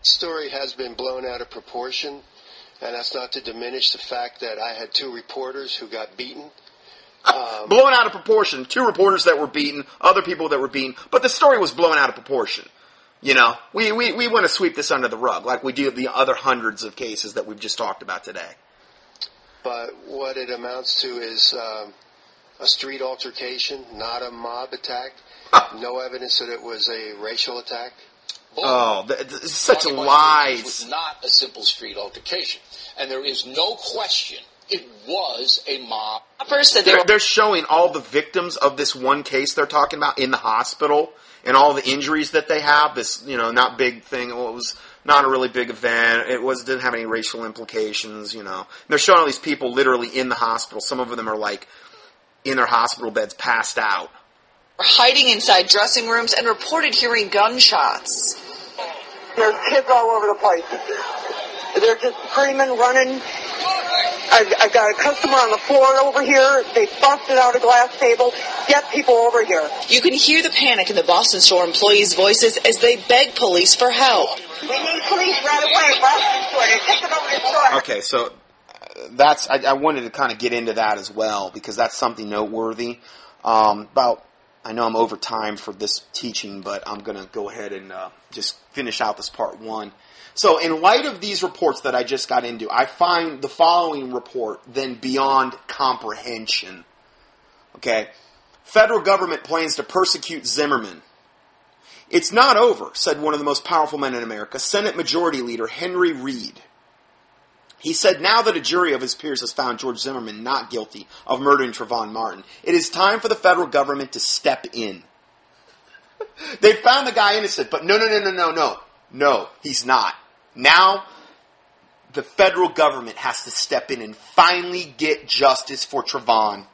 Story has been blown out of proportion, and that's not to diminish the fact that I had 2 reporters who got beaten. Blown out of proportion. 2 reporters that were beaten, other people that were beaten, but the story was blown out of proportion. We want to sweep this under the rug like we do the other hundreds of cases that we've just talked about today. But what it amounts to is a street altercation, not a mob attack. No evidence that it was a racial attack. Oh, such lies. It was not a simple street altercation. And there is no question it was a mob. First, they're showing all the victims of this one case they're talking about in the hospital and all the injuries that they have. This, not big thing. Well, it was not a really big event. Didn't have any racial implications, They're showing all these people literally in the hospital. Some of them are like in their hospital beds passed out. Hiding inside dressing rooms and reported hearing gunshots. There's kids all over the place. They're just screaming, running. I've got a customer on the floor over here. They busted out a glass table. Get people over here. You can hear the panic in the Boston store employees' voices as they beg police for help. We need police right away. Boston store. They're taking over the store. Okay, so I wanted to kind of get into that as well because that's something noteworthy. I know I'm over time for this teaching, but I'm going to go ahead and just finish out this part 1. So in light of these reports that I just got into, I find the following report then beyond comprehension. Okay. Federal government plans to persecute Zimmerman. It's not over, said one of the most powerful men in America, Senate Majority Leader Henry Reid. He said, now that a jury of his peers has found George Zimmerman not guilty of murdering Trayvon Martin, it is time for the federal government to step in. They found the guy innocent, but no, he's not. Now, the federal government has to step in and finally get justice for Trayvon.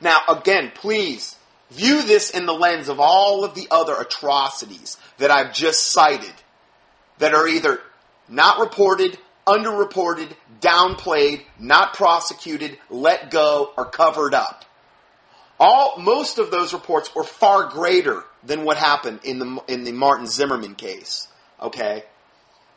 Now, again, please view this in the lens of all of the other atrocities that I've just cited that are either not reported, underreported, downplayed, not prosecuted, let go, or covered up. Most of those reports were far greater than what happened in the Martin Zimmerman case, okay?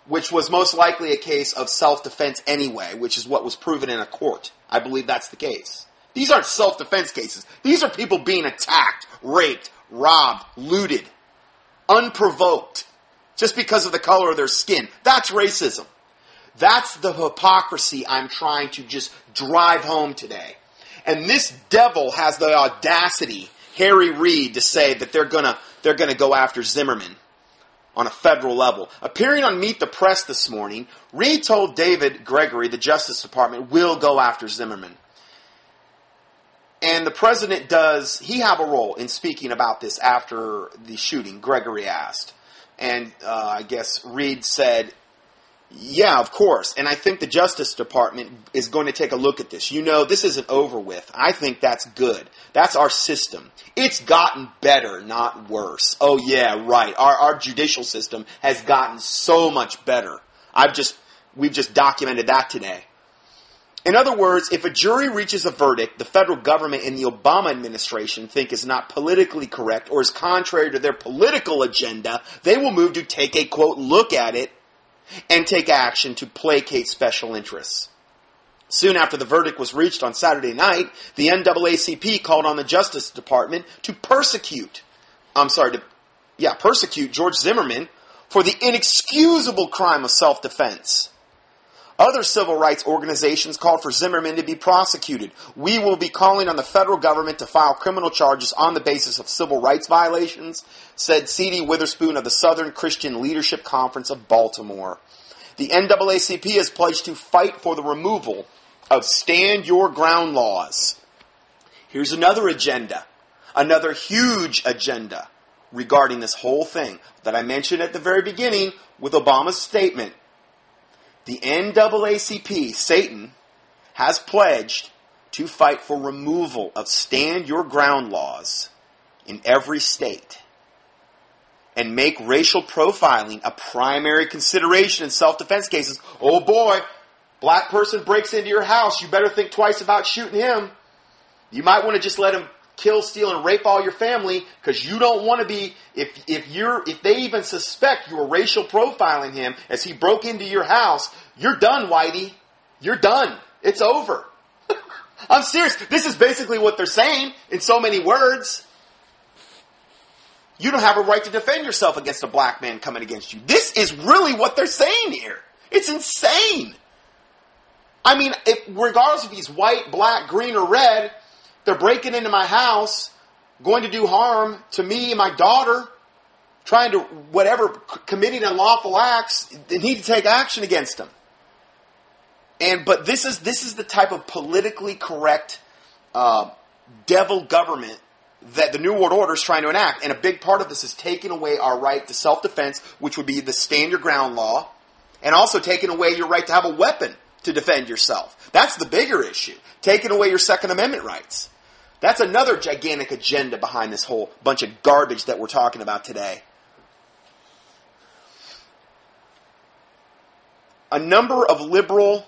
Which was most likely a case of self-defense anyway, which is what was proven in a court. I believe that's the case. These aren't self-defense cases. These are people being attacked, raped, robbed, looted, unprovoked, just because of the color of their skin. That's racism. That's the hypocrisy I'm trying to just drive home today. And this devil has the audacity, Harry Reid, to say that they're gonna go after Zimmerman on a federal level. Appearing on Meet the Press this morning, Reid told David Gregory, the Justice Department, will go after Zimmerman. And the president does he have a role in speaking about this after the shooting? Gregory asked. And I guess Reid said, yeah, of course. And I think the Justice Department is going to take a look at this. You know, this isn't over with. I think that's good. That's our system. It's gotten better, not worse. Oh, yeah, right. Our judicial system has gotten so much better. We've just documented that today. In other words, if a jury reaches a verdict the federal government and the Obama administration think is not politically correct or is contrary to their political agenda, they will move to take a, quote, look at it and take action to placate special interests. Soon after the verdict was reached on Saturday night, the NAACP called on the Justice Department to persecute George Zimmerman for the inexcusable crime of self-defense. Other civil rights organizations called for Zimmerman to be prosecuted. We will be calling on the federal government to file criminal charges on the basis of civil rights violations, said C.D. Witherspoon of the Southern Christian Leadership Conference of Baltimore. The NAACP has pledged to fight for the removal of stand your ground laws. Here's another agenda, another huge agenda regarding this whole thing that I mentioned at the very beginning with Obama's statement. The NAACP, Satan, has pledged to fight for removal of stand your ground laws in every state and make racial profiling a primary consideration in self-defense cases. Oh boy, black person breaks into your house, you better think twice about shooting him. You might want to just let him kill, steal, and rape all your family because you don't want to be, if they even suspect you're racial profiling him as he broke into your house, you're done, Whitey. You're done. It's over. I'm serious. This is basically what they're saying in so many words. You don't have a right to defend yourself against a black man coming against you. This is really what they're saying here. It's insane. I mean, regardless if he's white, black, green, or red, they're breaking into my house, going to do harm to me and my daughter, trying to, committing unlawful acts. They need to take action against them. But this is the type of politically correct devil government that the New World Order is trying to enact. And a big part of this is taking away our right to self-defense, which would be the stand your ground law, and also taking away your right to have a weapon to defend yourself. That's the bigger issue. Taking away your Second Amendment rights. That's another gigantic agenda behind this whole bunch of garbage that we're talking about today. A number of liberal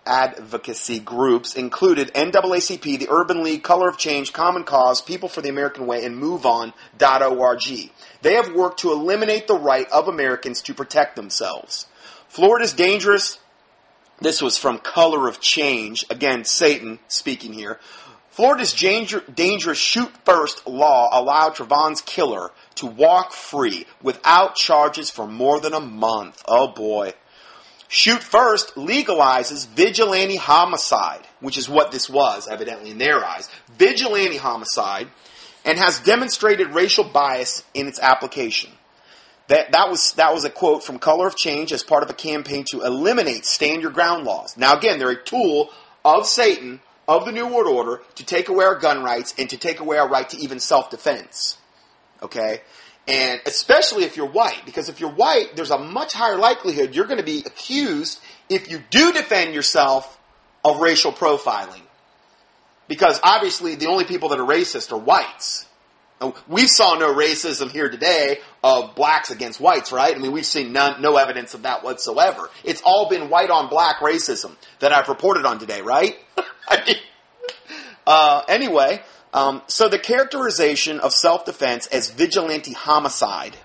advocacy groups included NAACP, the Urban League, Color of Change, Common Cause, People for the American Way, and MoveOn.org. They have worked to eliminate the right of Americans to protect themselves. Florida's dangerous. This was from Color of Change. Again, Satan speaking here. Florida's dangerous shoot-first law allowed Trayvon's killer to walk free without charges for more than a month. Oh boy. Shoot First legalizes vigilante homicide, which is what this was, evidently in their eyes. Vigilante homicide, and has demonstrated racial bias in its application. That was a quote from Color of Change as part of a campaign to eliminate stand your ground laws. Now again, they're a tool of Satan of the New World Order to take away our gun rights and to take away our right to even self-defense. Okay? And especially if you're white, because if you're white, there's a much higher likelihood you're going to be accused, if you do defend yourself, of racial profiling. Because obviously the only people that are racist are whites. We saw no racism here today of blacks against whites, right? I mean, we've seen no evidence of that whatsoever. It's all been white on black racism that I've reported on today, right? Anyway, so the characterization of self-defense as vigilante homicide,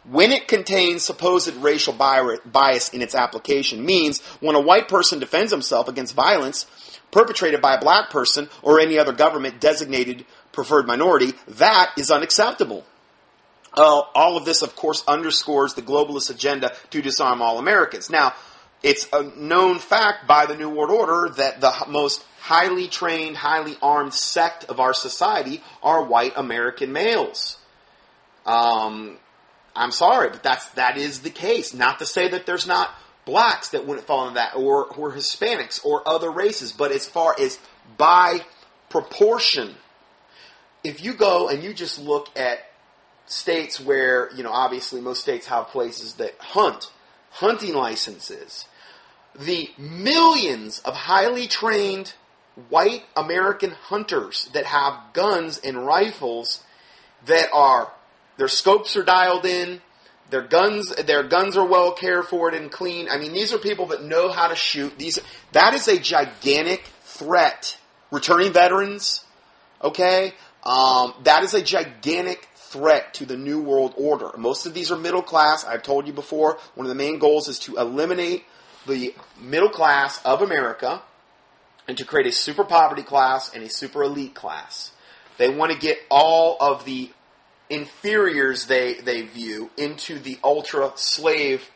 when it contains supposed racial bias in its application, means when a white person defends himself against violence perpetrated by a black person or any other government-designated preferred minority, that is unacceptable. All of this, of course, underscores the globalist agenda to disarm all Americans. Now, it's a known fact by the New World Order that the most highly trained, highly armed sect of our society are white American males. I'm sorry, but that is the case. Not to say that there's not blacks that wouldn't fall into that, or Hispanics, or other races, but as far as by proportion, if you go and you just look at states where, obviously most states have places that hunting licenses, the millions of highly trained white American hunters that have guns and rifles that their scopes are dialed in, their guns are well cared for and clean. I mean, these are people that know how to shoot. That is a gigantic threat. Returning veterans, okay? That is a gigantic threat to the New World Order. Most of these are middle class. I've told you before, one of the main goals is to eliminate the middle class of America and to create a super poverty class and a super elite class. They want to get all of the inferiors they view into the ultra slave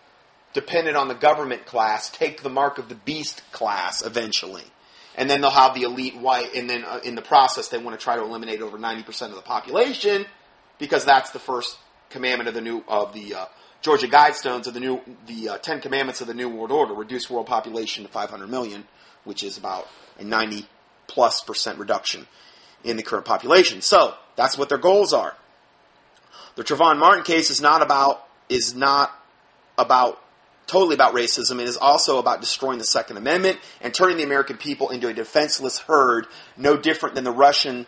dependent on the government class, take the mark of the beast class eventually. And then they'll have the elite white, and then in the process they want to try to eliminate over 90% of the population, because that's the first commandment of the Georgia Guidestones of the 10 Commandments of the New World Order: reduce world population to 500 million, which is about a 90+% reduction in the current population. So that's what their goals are. The Trayvon Martin case is not totally about racism. It is also about destroying the Second Amendment and turning the American people into a defenseless herd, no different than the Russians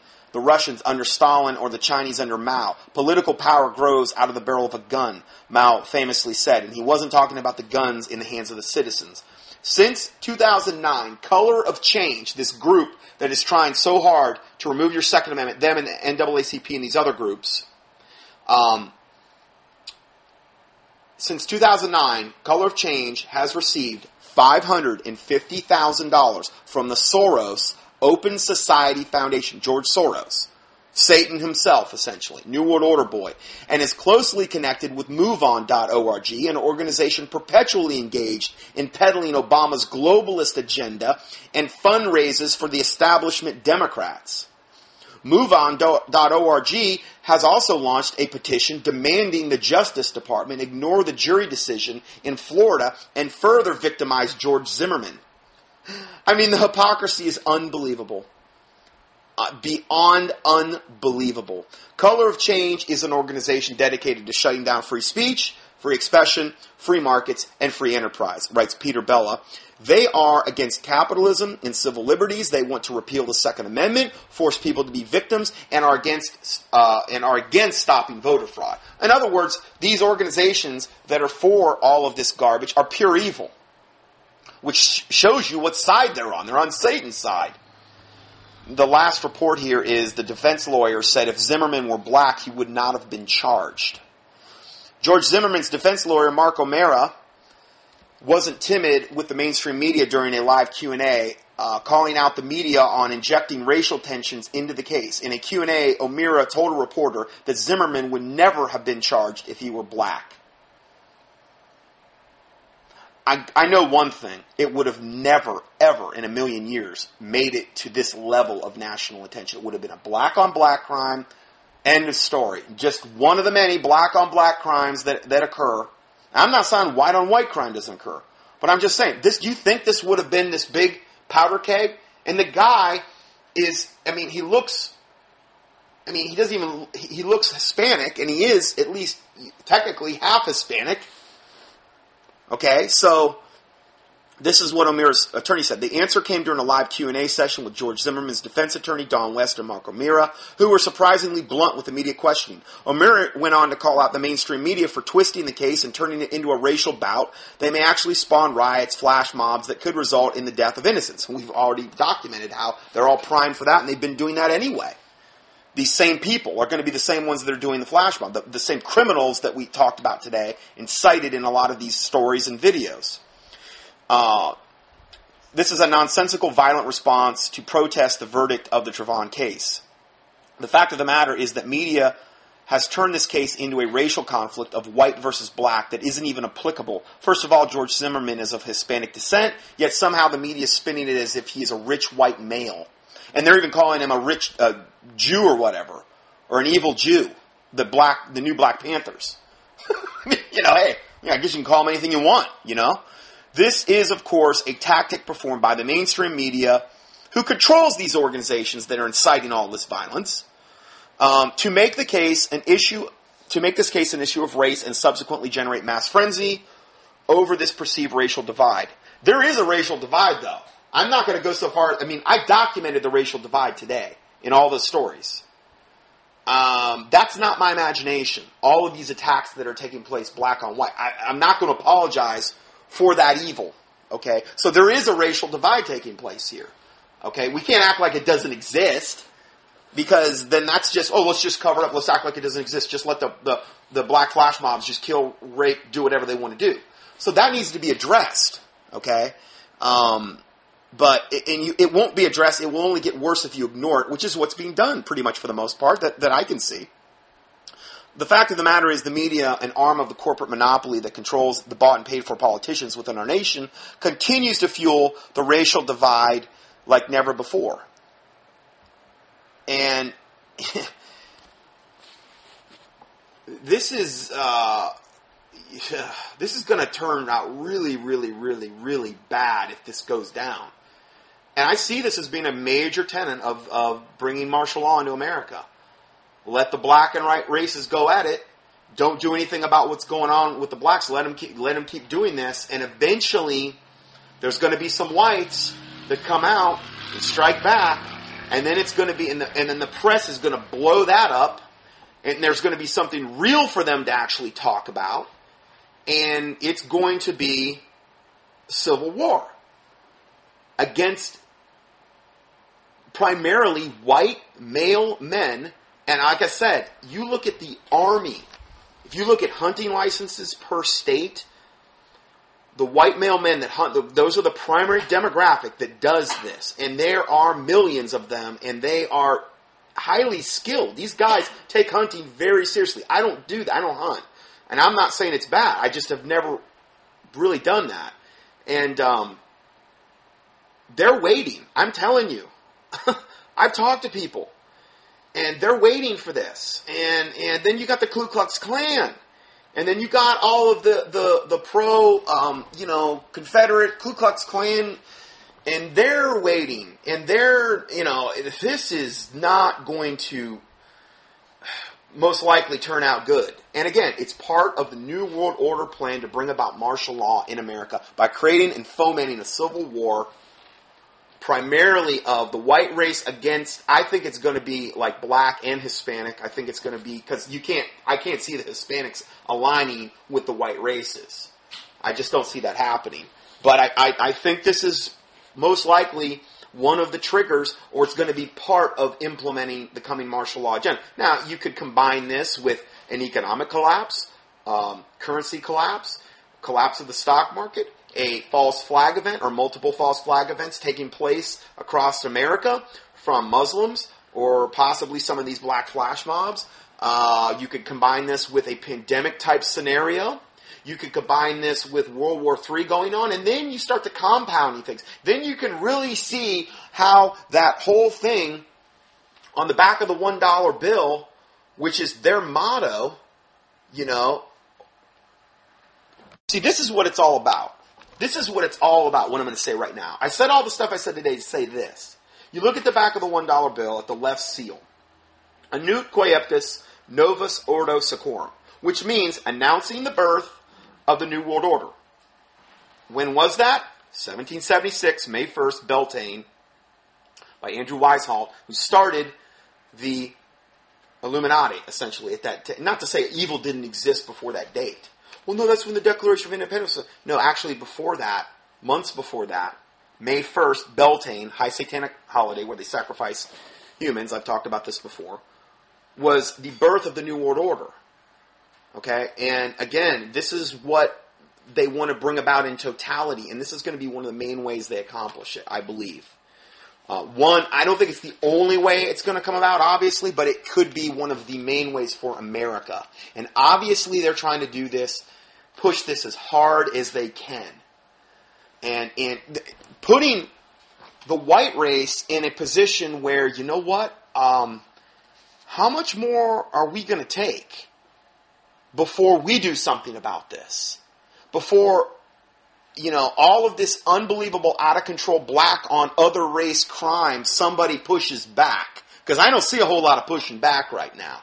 under Stalin or the Chinese under Mao. Political power grows out of the barrel of a gun, Mao famously said, and he wasn't talking about the guns in the hands of the citizens. Since 2009, Color of Change, this group that is trying so hard to remove your Second Amendment, them and the NAACP and these other groups, since 2009, Color of Change has received $550,000 from the Soros Open Society Foundation, George Soros, Satan himself, essentially, New World Order boy, and is closely connected with MoveOn.org, an organization perpetually engaged in peddling Obama's globalist agenda and fundraisers for the establishment Democrats. MoveOn.org has also launched a petition demanding the Justice Department ignore the jury decision in Florida and further victimize George Zimmerman. I mean, the hypocrisy is unbelievable. Beyond unbelievable. Color of Change is an organization dedicated to shutting down free speech, free expression, free markets, and free enterprise, writes Peter Bella. They are against capitalism and civil liberties. They want to repeal the Second Amendment, force people to be victims, and are against stopping voter fraud. In other words, these organizations that are for all of this garbage are pure evil, which shows you what side they're on. They're on Satan's side. The last report here is the defense lawyer said if Zimmerman were black, he would not have been charged. George Zimmerman's defense lawyer, Mark O'Mara, wasn't timid with the mainstream media during a live Q&A, calling out the media on injecting racial tensions into the case. In a Q&A, O'Mara told a reporter that Zimmerman would never have been charged if he were black. I know one thing. It would have never, ever in a million years made it to this level of national attention. It would have been a black-on-black crime. End of story. Just one of the many black-on-black crimes that occur. I'm not saying white-on-white crime doesn't occur. But I'm just saying, you think this would have been this big powder keg And the guy is, he looks Hispanic, and he is at least technically half Hispanic. Okay, so this is what O'Meara's attorney said. The answer came during a live Q&A session with George Zimmerman's defense attorney, Don West, and Mark O'Meara, who were surprisingly blunt with immediate questioning. O'Meara went on to call out the mainstream media for twisting the case and turning it into a racial bout. They may actually spawn riots, flash mobs that could result in the death of innocents. We've already documented how they're all primed for that, and they've been doing that anyway. These same people are going to be the same ones that are doing the flash mob, the same criminals that we talked about today and cited in a lot of these stories and videos. This is a nonsensical, violent response to protest the verdict of the Trayvon case. The fact of the matter is that media has turned this case into a racial conflict of white versus black that isn't even applicable. First of all, George Zimmerman is of Hispanic descent, yet somehow the media is spinning it as if he is a rich white male. And they're even calling him a rich Jew or whatever, or an evil Jew, the new Black Panthers. Hey, I guess you can call them anything you want, This is, of course, a tactic performed by the mainstream media, who controls these organizations that are inciting all this violence, to make this case an issue of race and subsequently generate mass frenzy over this perceived racial divide. There is a racial divide, though. I'm not going to go so far. I documented the racial divide today in all the stories. That's not my imagination. All of these attacks that are taking place black on white. I'm not going to apologize for that evil. Okay? So there is a racial divide taking place here. Okay? We can't act like it doesn't exist, because then that's just, let's just cover it up. Let's act like it doesn't exist. Just let the black flash mobs just kill, rape, do whatever they want to do. So that needs to be addressed. Okay? But it won't be addressed. It will only get worse if you ignore it, which is what's being done pretty much for the most part that I can see. The fact of the matter is the media, an arm of the corporate monopoly that controls the bought and paid for politicians within our nation, continues to fuel the racial divide like never before. And this is going to turn out really, really, really, really bad if this goes down. And I see this as being a major tenet of bringing martial law into America. Let the black and white races go at it. Don't do anything about what's going on with the blacks. Let them keep doing this. And eventually, there's going to be some whites that come out and strike back. And then it's going to be, and then the press is going to blow that up. And there's going to be something real for them to actually talk about. And it's going to be civil war against primarily white male men. And like I said, you look at the Army. If you look at hunting licenses per state, the white male men that hunt, those are the primary demographic that does this. And there are millions of them, and they are highly skilled. These guys take hunting very seriously. I don't do that. I don't hunt. And I'm not saying it's bad. I just have never really done that. And they're waiting. I'm telling you. I've talked to people. And they're waiting for this. And then you got the Ku Klux Klan. And then you got all of the pro, Confederate Ku Klux Klan. And they're waiting. And this is not going to most likely turn out good. And again, it's part of the New World Order plan to bring about martial law in America by creating and fomenting a civil war primarily of the white race against, I think it's going to be like black and Hispanic. I think it's going to be, because I can't see the Hispanics aligning with the white races. I just don't see that happening. But I think this is most likely one of the triggers, or it's going to be part of implementing the coming martial law agenda. Now, you could combine this with an economic collapse, currency collapse of the stock market, a false flag event or multiple false flag events taking place across America from Muslims or possibly some of these black flash mobs. You could combine this with a pandemic type scenario. You could combine this with World War III going on, and then you start to compounding things. Then you can really see how that whole thing on the back of the $1 bill, which is their motto, See, this is what it's all about. This is what it's all about, what I'm going to say right now. I said all the stuff I said today to say this. You look at the back of the $1 bill at the left seal. Annuit coeptis novus ordo seclorum, which means announcing the birth of the New World Order. When was that? 1776, May 1st, Beltane, by Andrew Weishaupt, who started the Illuminati, essentially, at that not to say evil didn't exist before that date. Well, no, that's when the Declaration of Independence was. No, actually, before that, months before that, May 1st, Beltane, high satanic holiday where they sacrifice humans, I've talked about this before, was the birth of the New World Order. Okay? And again, this is what they want to bring about in totality, and this is going to be one of the main ways they accomplish it, I believe. One, I don't think it's the only way it's going to come about, obviously, but it could be one of the main ways for America. And obviously they're trying to do this, push this as hard as they can. And putting the white race in a position where, you know what, how much more are we going to take before we do something about this? Before, all of this unbelievable, out-of-control black on other race crime, somebody pushes back. Because I don't see a whole lot of pushing back right now.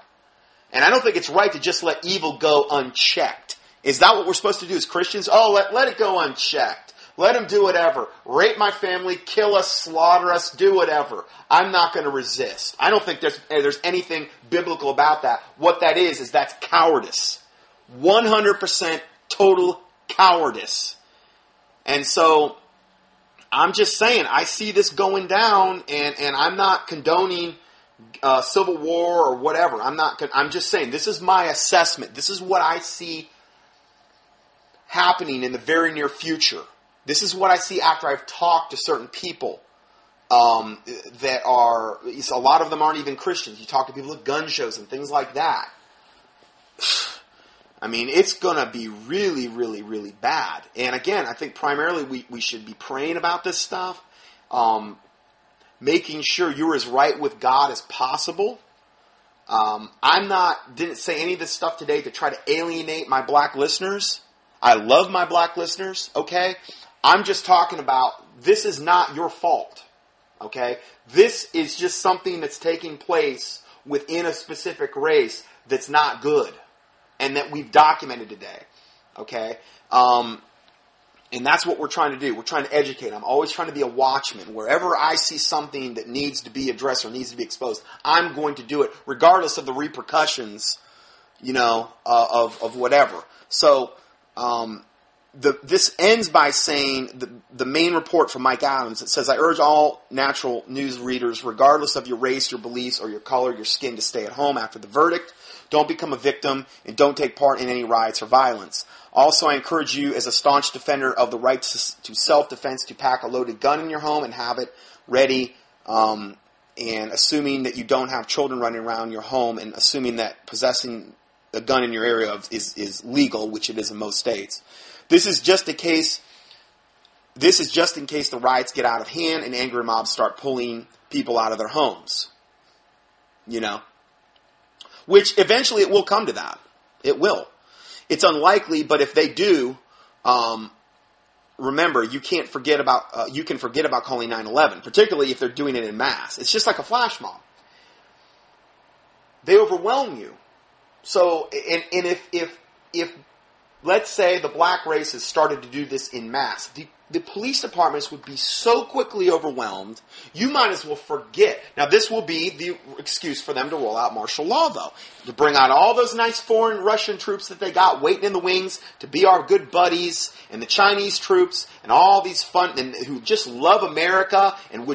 And I don't think it's right to just let evil go unchecked. Is that what we're supposed to do as Christians? Oh, let it go unchecked. Let them do whatever. Rape my family, kill us, slaughter us, do whatever. I'm not going to resist. I don't think there's anything biblical about that. What that is that's cowardice. 100% total cowardice. And so, I'm just saying, I see this going down, and I'm not condoning civil war or whatever. I'm just saying, this is my assessment. This is what I see happening in the very near future. This is what I see after I've talked to certain people that are, a lot of them aren't even Christians. You talk to people at gun shows and things like that. I mean, it's going to be really, really, really bad. And again, I think primarily we should be praying about this stuff, making sure you're as right with God as possible. Didn't say any of this stuff today to try to alienate my black listeners. I love my black listeners, okay? I'm just talking about, this is not your fault, okay? This is just something that's taking place within a specific race that's not good. And that we've documented today, okay? And that's what we're trying to do. We're trying to educate. I'm always trying to be a watchman. Wherever I see something that needs to be addressed or needs to be exposed, I'm going to do it, regardless of the repercussions, of whatever. So, this ends by saying the main report from Mike Adams. It says, I urge all natural news readers, regardless of your race, your beliefs, or your color, your skin, to stay at home after the verdict. Don't become a victim, and don't take part in any riots or violence. Also, I encourage you, as a staunch defender of the right to self-defense, to pack a loaded gun in your home and have it ready, and assuming that you don't have children running around your home, and assuming that possessing a gun in your area is legal, which it is in most states. This is just in case the riots get out of hand and angry mobs start pulling people out of their homes. Which eventually it will come to that. It will. It's unlikely, but if they do, remember, you can forget about calling 9/11, particularly if they're doing it in mass. It's just like a flash mob. They overwhelm you. So, and if let's say the black race has started to do this in mass, the police departments would be so quickly overwhelmed, you might as well forget. Now, this will be the excuse for them to roll out martial law, though. To bring out all those nice foreign Russian troops that they got waiting in the wings to be our good buddies, and the Chinese troops, and all these and who just love America, and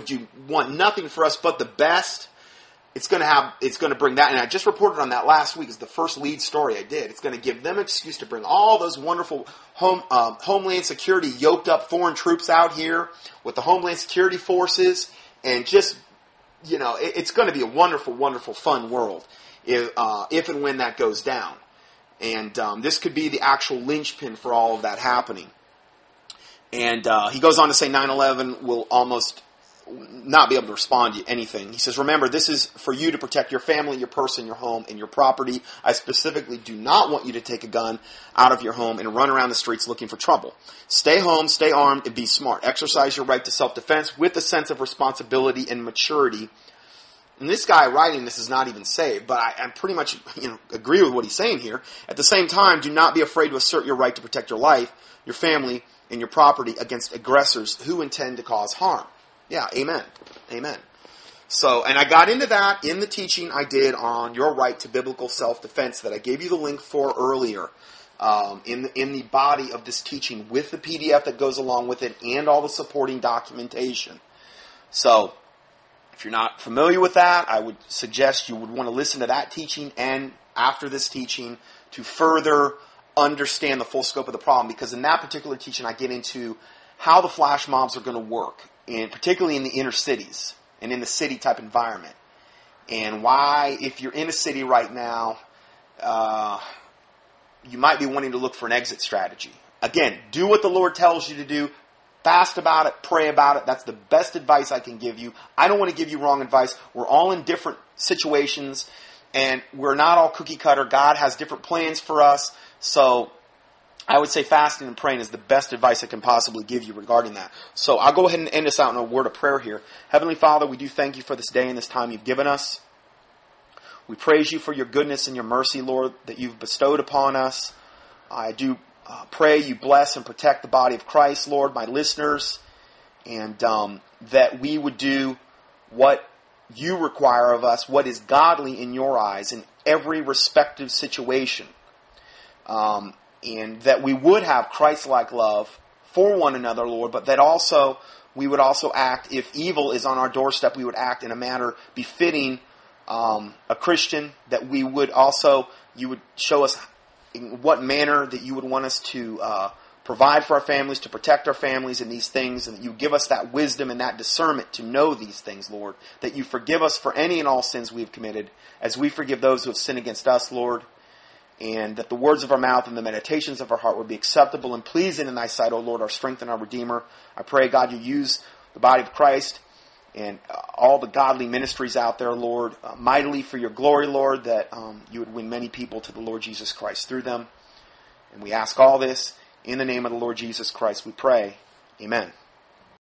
want nothing for us but the best. It's going to bring that, and I just reported on that last week. It's the first lead story I did. It's going to give them an excuse to bring all those wonderful Homeland Security yoked up foreign troops out here with the Homeland Security forces, and just, it's going to be a wonderful, wonderful, fun world if and when that goes down. And this could be the actual linchpin for all of that happening. And he goes on to say 9/11 will almost not be able to respond to anything. He says, remember, this is for you to protect your family, your person, your home, and your property. I specifically do not want you to take a gun out of your home and run around the streets looking for trouble. Stay home, stay armed, and be smart. Exercise your right to self-defense with a sense of responsibility and maturity. And this guy writing this is not even saved, but I pretty much agree with what he's saying here. At the same time, do not be afraid to assert your right to protect your life, your family, and your property against aggressors who intend to cause harm. Yeah, amen. Amen. So, and I got into that in the teaching I did on your right to biblical self-defense that I gave you the link for earlier in the body of this teaching with the PDF that goes along with it and all the supporting documentation. So, if you're not familiar with that, I would suggest you would want to listen to that teaching and after this teaching to further understand the full scope of the problem, because in that particular teaching I get into how the flash mobs are going to work, and particularly in the inner cities and in the city type environment, and why if you're in a city right now, you might be wanting to look for an exit strategy. Again, do what the Lord tells you to do. Fast about it, pray about it. That's the best advice I can give you. I don't want to give you wrong advice. We're all in different situations, and we're not all cookie cutter. God has different plans for us. So I would say fasting and praying is the best advice I can possibly give you regarding that. So I'll go ahead and end us out in a word of prayer here. Heavenly Father, we do thank you for this day and this time you've given us. We praise you for your goodness and your mercy, Lord, that you've bestowed upon us. I do pray you bless and protect the body of Christ, Lord, my listeners, and that we would do what you require of us, what is godly in your eyes in every respective situation. And that we would have Christ-like love for one another, Lord, but that also we would also act, if evil is on our doorstep, we would act in a manner befitting a Christian, that we would also, you would show us in what manner that you would want us to provide for our families, to protect our families in these things, and that you give us that wisdom and that discernment to know these things, Lord, that you forgive us for any and all sins we have committed, as we forgive those who have sinned against us, Lord, and that the words of our mouth and the meditations of our heart will be acceptable and pleasing in thy sight, O Lord, our strength and our Redeemer. I pray, God, you use the body of Christ and all the godly ministries out there, Lord, mightily for your glory, Lord, that you would win many people to the Lord Jesus Christ through them. And we ask all this in the name of the Lord Jesus Christ, we pray. Amen.